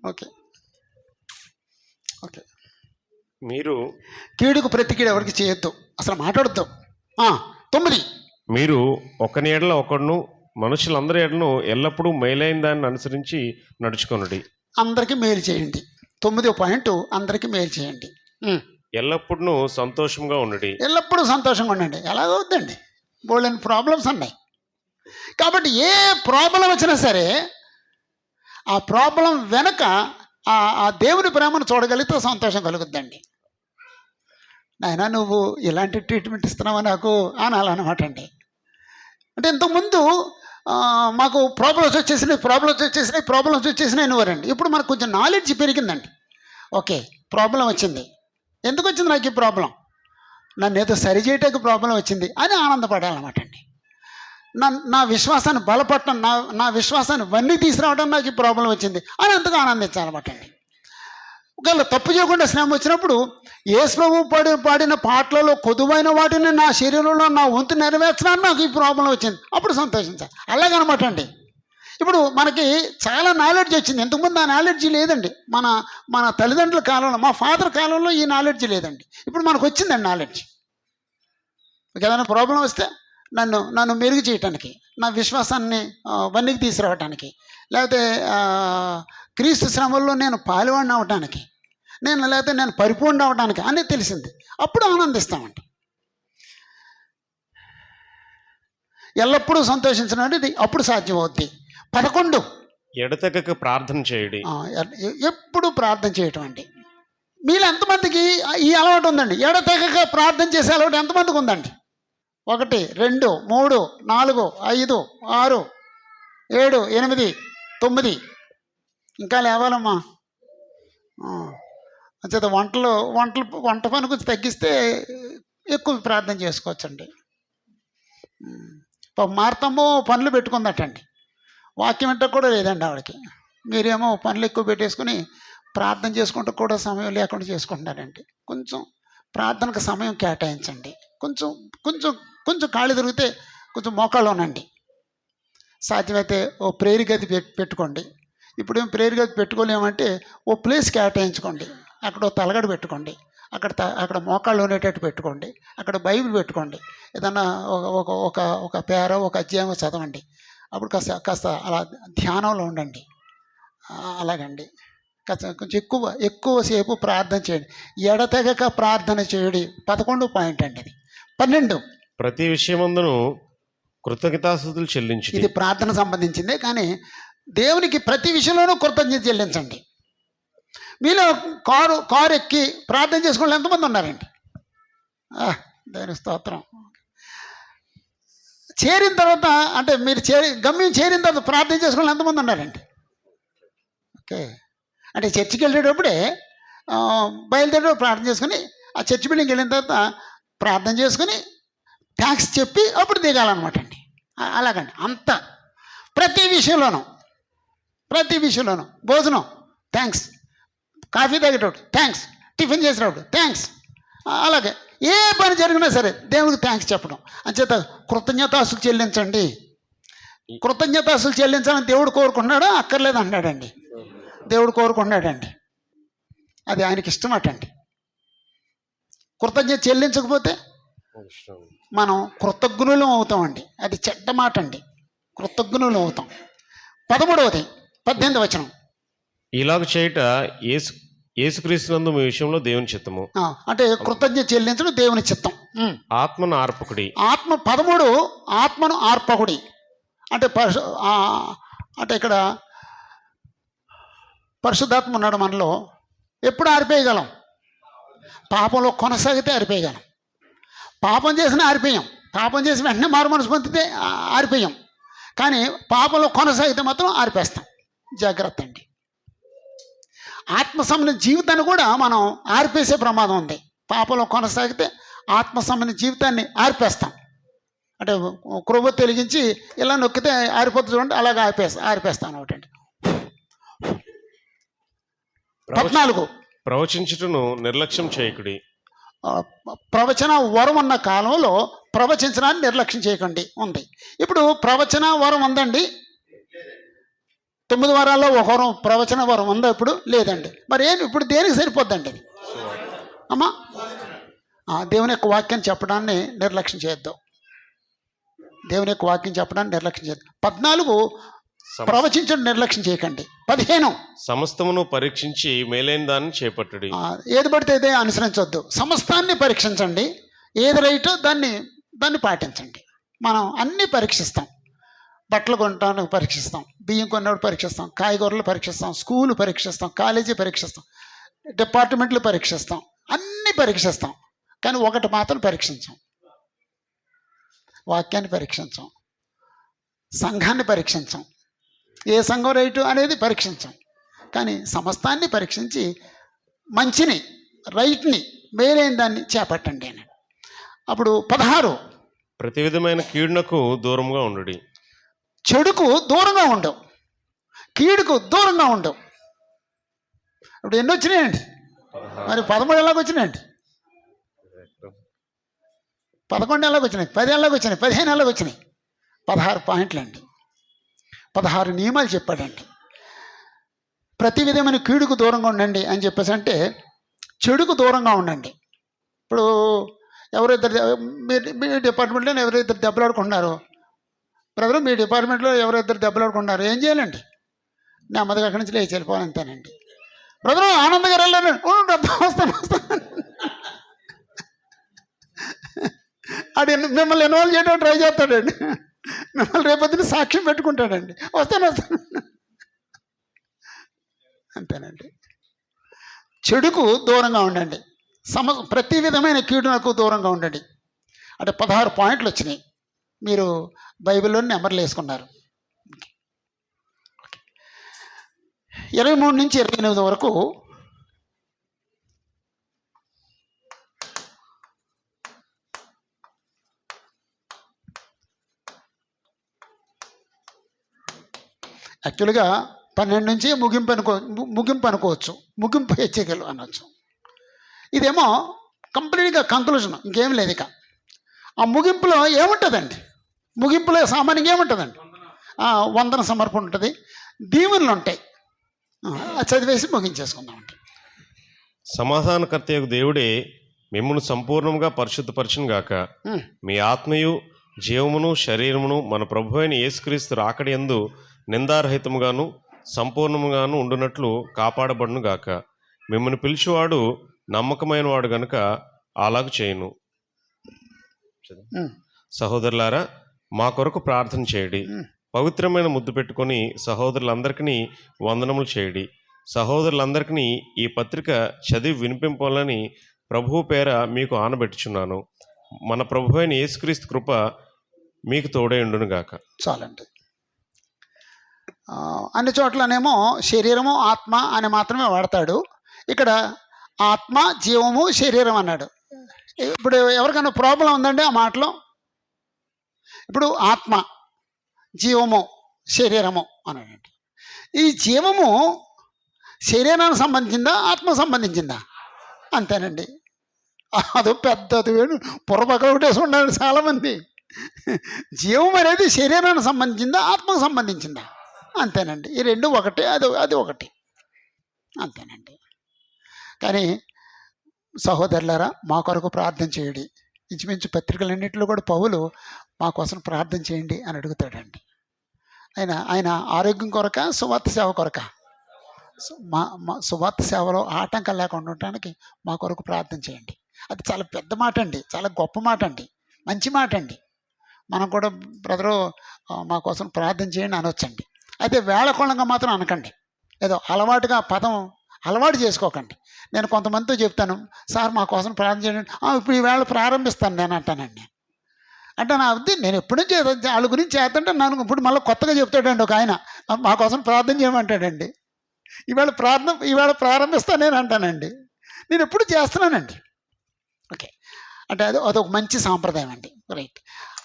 Okay okay. మీరు కీడుకు ప్రతి కీడు ఎవరికి చేయొద్దు, అసలు మాట్లాడొద్దు. 9, మీరు ఒకని ఎడల ఒకడును మనుషులందరి ఎడలను ఎల్లప్పుడూ మేలైన దాన్ని అనుసరించి నడుచుకొనుడి. అందరికీ మేలు చేయండి. 9వ పాయింట్, అందరికీ మేలు చేయండి. ఎల్లప్పుడూ సంతోషంగా ఉండండి. ఎల్లప్పుడూ సంతోషంగా ఉండండి. ఎలాగవుద్దండి? బోల్డెన్ ప్రాబ్లమ్స్ ఉన్నాయి. కాబట్టి ఏ ప్రాబ్లం వచ్చినా సరే ఆ ప్రాబ్లం వెనక ఆ దేవుని ప్రేమను చూడగలిగితే సంతోషం కలుగుద్దండి. నాయనా నువ్వు ఇలాంటి ట్రీట్మెంట్ ఇస్తున్నావా నాకు అనాలన్నమాట అండి. అంటే ఇంతకుముందు మాకు ప్రాబ్లమ్స్ వచ్చేసినాయి అనేవారండి. ఇప్పుడు మనకు కొంచెం నాలెడ్జ్ పెరిగిందండి. ఓకే, ప్రాబ్లం వచ్చింది, ఎందుకు వచ్చింది నాకు ఈ ప్రాబ్లం, నన్ను ఏదో సరి చేయటానికి ప్రాబ్లం వచ్చింది అని ఆనందపడాలన్నమాట అండి. నా విశ్వాసాన్ని బలపడటం, నా విశ్వాసాన్ని వన్నీ తీసుకురావడం నాకు ఈ ప్రాబ్లం వచ్చింది అని అంతగా ఆనందించాలన్నమాట అండి. ఒకవేళ తప్పు చేయకుండా శ్రమ వచ్చినప్పుడు యేసు ప్రభువు పాడిన పాటలలో కొదువైన వాటిని నా శరీరంలో నా వంతు నెరవేర్చడానికి నాకు ఈ ప్రాబ్లం వచ్చింది, అప్పుడు సంతోషించాలి. అలాగనమాట అండి. ఇప్పుడు మనకి చాలా నాలెడ్జ్ వచ్చింది. ఇంతకుముందు ఆ నాలెడ్జీ లేదండి. మన తల్లిదండ్రుల కాలంలో, మా ఫాదర్ కాలంలో ఈ నాలెడ్జీ లేదండి. ఇప్పుడు మనకు వచ్చిందండి నాలెడ్జ్. ఏదైనా ప్రాబ్లం వస్తే నన్ను మెరుగు చేయటానికి, నా విశ్వాసాన్ని వన్నీకి తీసుకురావటానికి, లేకపోతే క్రీస్తు శ్రమల్లో నేను పాలువాడిని అవటానికి, లేకపోతే నేను పరిపూర్ణ అవటానికి అనేది తెలిసింది. అప్పుడు ఆనందిస్తామండి. ఎల్లప్పుడూ సంతోషించడం అనేది అప్పుడు సాధ్యమవుద్ది. 11 ఎడతెగక ప్రార్థన చేయడి. ఎప్పుడు ప్రార్థన చేయటం అండి. మీలో ఎంతమందికి ఈ అలవాటు ఉందండి? ఎడతెగక ప్రార్థన చేసే అలవాటు ఎంతమందికి ఉందండి? 1 2 3 4 5 6 7 8 9 ఇంకా లేవాలమ్మా. అంచేత వంట పని కొంచెం తగ్గిస్తే ఎక్కువ ప్రార్థన చేసుకోవచ్చండి. మార్తమ్మో పనులు పెట్టుకుందటండి, వాక్యం వెంట కూడా లేదండి ఆవిడకి. మీరేమో పనులు ఎక్కువ పెట్టేసుకుని ప్రార్థన చేసుకుంటూ కూడా సమయం లేకుండా చేసుకుంటున్నారండి. కొంచెం ప్రార్థనకు సమయం కేటాయించండి. కొంచెం కొంచెం కొంచెం కాళ్ళు తిరిగితే కొంచెం మోకాళ్ళు ఉనండి. సాధ్యమైతే ఓ ప్రేయర్ గది పెట్టుకోండి. ఇప్పుడేం ప్రేయర్ గది పెట్టుకోలేమంటే ఓ ప్లేస్ కేటాయించుకోండి. అక్కడ ఓ తలగడ పెట్టుకోండి, అక్కడ మోకాళ్ళు ఉండేటట్టు పెట్టుకోండి, అక్కడ బైబిల్ పెట్టుకోండి. ఏదన్నా ఒక పేర ఒక అధ్యాయం చదవండి. అప్పుడు కాస్త అలా ధ్యానంలో ఉండండి. అలాగండి. కొంచెం ఎక్కువసేపు ప్రార్థన చేయండి. ఎడతెగక ప్రార్థన చేయడి 11 పాయింట్ అండి. ఇది 12 ప్రతి విషయమందును కృతజ్ఞతాస్తుతులు చెల్లించి. ఇది ప్రార్థన సంబంధించిందే, కానీ దేవునికి ప్రతి విషయంలోనూ కృతజ్ఞత చెల్లించండి. మీలో కారు ఎక్కి ప్రార్థన చేసుకోవాలి ఎంతమంది ఉన్నారండి? దేవుని స్తోత్రం. చేరిన తర్వాత అంటే మీరు గమ్యం చేరిన తర్వాత ప్రార్థన చేసుకోవాలి ఎంతమంది ఉన్నారండి? ఓకే, అంటే చర్చికి వెళ్ళేటప్పుడే బయలుదేరేటప్పుడు ప్రార్థన చేసుకుని ఆ చర్చి బిల్డింగ్కి వెళ్ళిన తర్వాత ప్రార్థన చేసుకుని థ్యాంక్స్ చెప్పి అప్పుడు దిగాలన్నమాట అండి. అలాగండి. అంత ప్రతి విషయంలోనూ భోజనం థ్యాంక్స్, కాఫీ తాగేటప్పుడు థ్యాంక్స్, టిఫిన్ చేసేటప్పుడు థ్యాంక్స్, అలాగే ఏ పని జరిగినా సరే దేవుడికి థ్యాంక్స్ చెప్పడం. అంచేత కృతజ్ఞతాస్తులు చెల్లించండి. కృతజ్ఞతాస్తులు చెల్లించాలని దేవుడు కోరుకుంటున్నాడా? అక్కర్లేదు అంటున్నాడండి. దేవుడు కోరుకుంటున్నాడండి. అది ఆయనకి ఇష్టమటండి. కృతజ్ఞత చెల్లించకపోతే మనం కృతజ్ఞులం అవుతామండి. అది చెడ్డ మాట అండి. కృతజ్ఞులం అవుతాం. 13వ 18వ వచనం. ఇలాగ చేయట యేసుక్రీస్తునందు మీ విషయంలో దేవుని చిత్తము. అంటే కృతజ్ఞత చెల్లించడం దేవుని చిత్తం. ఆత్మను ఆర్పకుడి. 13 ఆత్మను ఆర్పకుడి అంటే అంటే ఇక్కడ పరిశుద్ధాత్మ ఉన్నాడు మనలో. ఎప్పుడు ఆరిపేయగలం? పాపంలో కొనసాగితే ఆరిపేయగలం. పాపం చేసిన ఆరిపోయాం. పాపం చేసి వెంటనే మారు మనసు పొందితే ఆరిపోయాం. కానీ పాపంలో కొనసాగితే మాత్రం ఆరిపేస్తాం. జాగ్రత్త అండి. ఆత్మ సంబంధించిన జీవితాన్ని కూడా మనం ఆరిపేసే ప్రమాదం ఉంది. పాపంలో కొనసాగితే ఆత్మ సంబంధించిన జీవితాన్ని ఆరిపేస్తాం. అంటే క్రొవ్వు వెలిగించి ఇలా నొక్కితే ఆరిపోతుంది చూడండి, అలాగే ఆరిపేస్తాను ఒకటండి. 14 ప్రవచించుటను నిర్లక్ష్యం చేయకుడి. ప్రవచన వరం ఉన్న కాలంలో ప్రవచించడాన్ని నిర్లక్ష్యం చేయకండి ఉంది. ఇప్పుడు ప్రవచన వరం ఉందండి. 9 వారాల్లో ఒక వరం ప్రవచన వరం ఉందా? ఇప్పుడు లేదండి. మరి ఇప్పుడు దేనికి సరిపోద్దండి ఇది? అమ్మా, దేవుని యొక్క వాక్యాన్ని చెప్పడాన్ని నిర్లక్ష్యం చేయొద్దు. దేవుని యొక్క వాక్యం చెప్పడాన్ని నిర్లక్ష్యం చేయొద్దు. 14 ప్రవచించడం నిర్లక్ష్యం చేయకండి. 15 సమస్తమును పరీక్షించి మేలైన దాన్ని చేపట్టుడి. ఏది పడితే ఇదే అనుసరించవద్దు. సమస్తాన్ని పరీక్షించండి. ఏది రైటో దాన్ని పాటించండి. మనం అన్నీ పరీక్షిస్తాం. బట్టలు కొనడానికి పరీక్షిస్తాం, బియ్యం కొన్నప్పుడు పరీక్షిస్తాం, కాయగూరలు పరీక్షిస్తాం, స్కూలు పరీక్షిస్తాం, కాలేజీ పరీక్షిస్తాం, డిపార్ట్మెంట్లు పరీక్షిస్తాం, అన్నీ పరీక్షిస్తాం. కానీ ఒకటి మాత్రం పరీక్షించాం, వాక్యాన్ని పరీక్షించాం, సంఘాన్ని పరీక్షించాం, ఏ సంఘం రైటు అనేది పరీక్షించాం. కానీ సమస్తాన్ని పరీక్షించి మంచిని, రైట్ని, మేలైన దాన్ని చేపట్టండి అని. అప్పుడు 16, ప్రతి విధమైన కీడునకు దూరంగా ఉండుడి. చెడుకు దూరంగా ఉండవు, కీడుకు దూరంగా ఉండవు. ఇప్పుడు ఎన్ని వచ్చినాయండి? మరి 13 ఎలాగ వచ్చినాయండి? 11 ఎలాగ వచ్చినాయి? 10 ఎలాగ వచ్చినాయి? 15 ఎలాగ వచ్చినాయి? 16 పాయింట్లు అండి, 16 నియమాలు చెప్పాడండి. ప్రతి విధమైన కీడుకు దూరంగా ఉండండి అని చెప్పేసి అంటే చెడుకు దూరంగా ఉండండి. ఇప్పుడు ఎవరిద్దరు మీ డిపార్ట్మెంట్లో ఎవరిద్దరు దెబ్బలాడుకుంటున్నారు, బ్రదర్ మీ డిపార్ట్మెంట్లో ఎవరిద్దరు దెబ్బలాడుకుంటున్నారు, ఏం చేయాలండి? నెమ్మదిగా అక్కడి నుంచి లేచి వెళ్ళిపోవాలంతేనండి. బ్రదర్ ఆనంద్ గారు వెళ్ళారు, వస్తాను అది మిమ్మల్ని ఇన్వాల్వ్ చేయడం ట్రై చేస్తాడండి, మిమ్మల్ని రేపొద్దున సాక్ష్యం పెట్టుకుంటాడండి, వస్తాను అంతేనండి. చెడుకు దూరంగా ఉండండి, ప్రతి విధమైన కీడునకు దూరంగా ఉండండి. అంటే 16 పాయింట్లు వచ్చినాయి. మీరు బైబిల్లోని నెంబర్లు వేసుకున్నారు. 23 నుంచి 28 వరకు యాక్చువల్గా 12 నుంచి ముగింపు అనుకోవచ్చు, ముగింపు హెచ్చరికలు అనొచ్చు. ఇదేమో కంప్లీట్గా కంక్లూజన్, ఇంకేం లేదు. ఇక ఆ ముగింపులో ఏముంటుందండి? ముగింపులో సామాన్యంగా ఏముంటుందండి? వందన సమర్పణ ఉంటుంది, దీవెనలు ఉంటాయి. చదివేసి ముగించేసుకుందామండి. సమాధానకర్తయగు దేవుడే మిమ్మును సంపూర్ణంగా పరిశుద్ధపరచును గాక. మీ ఆత్మయు జీవమును శరీరమును మన ప్రభు అయిన యేసుక్రీస్తు రాకడి యందు నిందారహితముగాను సంపూర్ణముగాను ఉండునట్లు కాపాడబడును గాక. మిమ్మల్ని పిలిచేవాడు నమ్మకమైన వాడు గనుక అలాగ చేయును. సహోదరులారా, మా కొరకు ప్రార్థన చేయడి. పవిత్రమైన ముద్దు పెట్టుకొని సహోదరులందరికీ వందనములు చేయడి. సహోదరులందరికీ ఈ పత్రిక చదివి వినిపింపాలని ప్రభువు పేర మీకు ఆనబెట్టుచున్నాను. మన ప్రభు అయిన యేసుక్రీస్తు కృప మీకు తోడై ఉండును గాక. చాలండి. అన్ని చోట్లనేమో శరీరము ఆత్మ అని మాత్రమే వాడతాడు. ఇక్కడ ఆత్మ, జీవము, శరీరం అన్నాడు. ఇప్పుడు ఎవరికైనా ప్రాబ్లం ఉందండి ఆ మాటలో? ఇప్పుడు ఆత్మ, జీవము, శరీరము అన్నాడండి. ఈ జీవము శరీరానికి సంబంధించిందా, ఆత్మ సంబంధించిందా? అంతేనండి. అదో పెద్దది వేడు పొరపక్క ఒకటేసి ఉన్నాడు చాలామంది. జీవం అనేది శరీరానికి సంబంధించిందా, ఆత్మకు సంబంధించిందా? అంతేనండి. ఈ రెండు ఒకటే, అది ఒకటి, అంతేనండి. కానీ సహోదరులారా, మా కొరకు ప్రార్థన చేయండి. ఇంచుమించు పత్రికలన్నింటిలో కూడా పౌలు మా కోసం ప్రార్థన చేయండి అని అడుగుతాడండి. ఆయన ఆరోగ్యం కొరక, సువార్త సేవ కొరక? మా సువార్త సేవలో ఆటంకం లేకుండా ఉండటానికి మా కొరకు ప్రార్థన చేయండి. అది చాలా పెద్ద మాట అండి, చాలా గొప్ప మాట అండి, మంచి మాట అండి. మనం కూడా బ్రదరు మా కోసం ప్రార్థన చేయండి అనొచ్చండి. అయితే వేళకోళంగా మాత్రం అనకండి, ఏదో అలవాటుగా పదం అలవాటు చేసుకోకండి. నేను కొంతమందితో చెప్తాను, సార్ మా కోసం ప్రార్థన చేయండి, ఇప్పుడు ఈవేళ ప్రారంభిస్తాను నేను అంటానండి. అంటే నా ఉద్దేశం, నేను ఎప్పుడు నుంచి వాళ్ళ గురించి చేస్తుంటే నన్ను ఇప్పుడు మళ్ళీ కొత్తగా చెప్తాడండి ఒక ఆయన, మా కోసం ప్రార్థన చేయమంటాడండి. ఈవేళ ప్రారంభిస్తాను నేను అంటానండి. నేను ఎప్పుడు చేస్తున్నానండి. ఓకే, అంటే అదొక మంచి సాంప్రదాయం అండి. రైట్.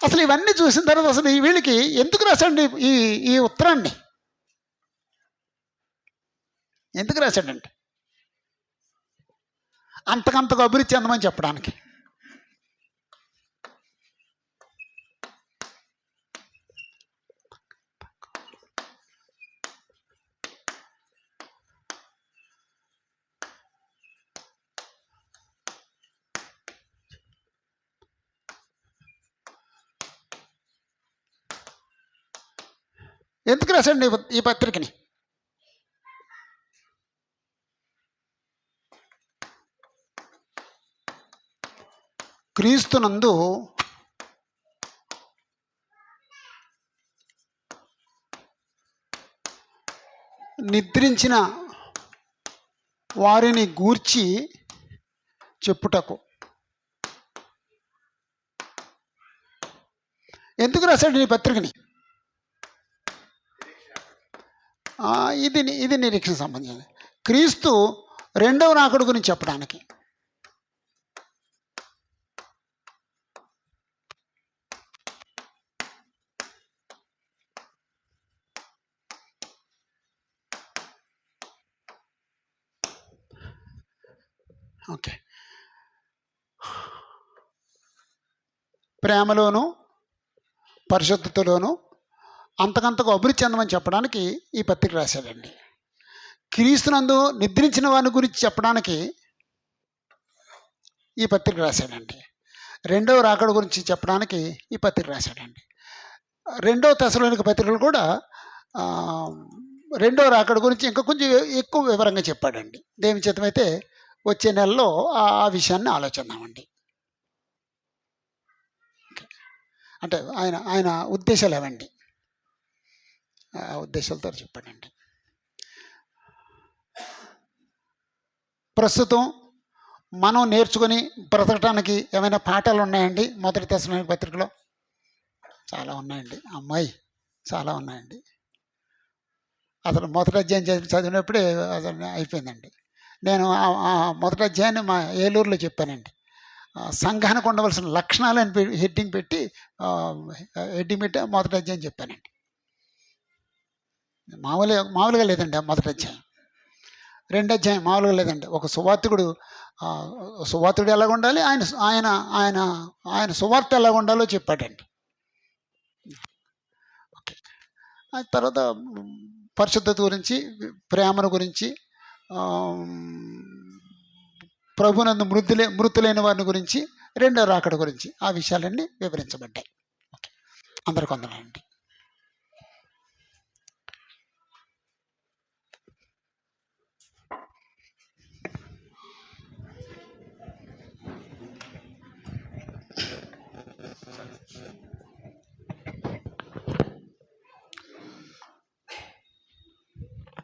అసలు ఇవన్నీ చూసిన తర్వాత అసలు వీళ్ళకి ఎందుకు రాశాడండి ఈ ఉత్తరాన్ని? ఎందుకు రాశాడండి? అంతకంతకు అభివృద్ధి చెందమని చెప్పడానికి. ఎందుకు రాశాడండి ఈ పత్రికని? క్రీస్తునందు నిద్రించిన వారిని గూర్చి చెప్పుటకు. ఎందుకు రాశాడు ఈ పత్రికని? ఇది నిరీక్షణ సంబంధించింది. క్రీస్తు రెండవ రాకడ గురించి చెప్పడానికి. ఓకే, ప్రేమలోను పరిశుద్ధతలోను అంతకంతకు అభివృద్ధి చెందమని చెప్పడానికి ఈ పత్రిక రాశాడండి. క్రీస్తునందు నిద్రించిన వారిని గురించి చెప్పడానికి ఈ పత్రిక రాశాడండి. రెండవ రాకడ గురించి చెప్పడానికి ఈ పత్రిక రాశాడండి. రెండవ తెసలోనిక పత్రికలు కూడా రెండవ రాకడ గురించి ఇంకా కొంచెం ఎక్కువ వివరంగా చెప్పాడండి. దేవుని చిత్తమైతే వచ్చే నెలలో ఆ విషయాన్ని ఆలోచిద్దామండి. అంటే ఆయన ఉద్దేశాలు ఏవండి, ఆ ఉద్దేశాలతో చెప్పాడండి. ప్రస్తుతం మనం నేర్చుకొని బ్రతకటానికి ఏమైనా పాఠాలు ఉన్నాయండి మొదటి తెసలోనిక పత్రికలో? చాలా ఉన్నాయండి అమ్మాయి, చాలా ఉన్నాయండి. అసలు మొదటి అధ్యాయం చదివినప్పుడే అసలు అయిపోయిందండి. నేను మొదటి అధ్యాయాన్ని మా ఏలూరులో చెప్పానండి. సంఘానికి ఉండవలసిన లక్షణాలని హెడ్డింగ్ పెట్టి మొదటి అధ్యాయం చెప్పానండి. మామూలుగా లేదండి ఆ మొదటి అధ్యాయం. రెండో అధ్యాయం మామూలుగా లేదండి. ఒక సువార్తుడు ఎలాగ ఉండాలి, ఆయన ఆయన ఆయన ఆయన సువార్త ఎలాగ ఉండాలో చెప్పాడండి. ఓకే, ఆ తర్వాత పరిశుద్ధత గురించి, ప్రేమను గురించి, ప్రభునందు మృతులైన వారిని గురించి, రెండో రాకడ గురించి ఆ విషయాలన్నీ వివరించబడ్డాయి. ఓకే, అందరికీ వందనాలండి.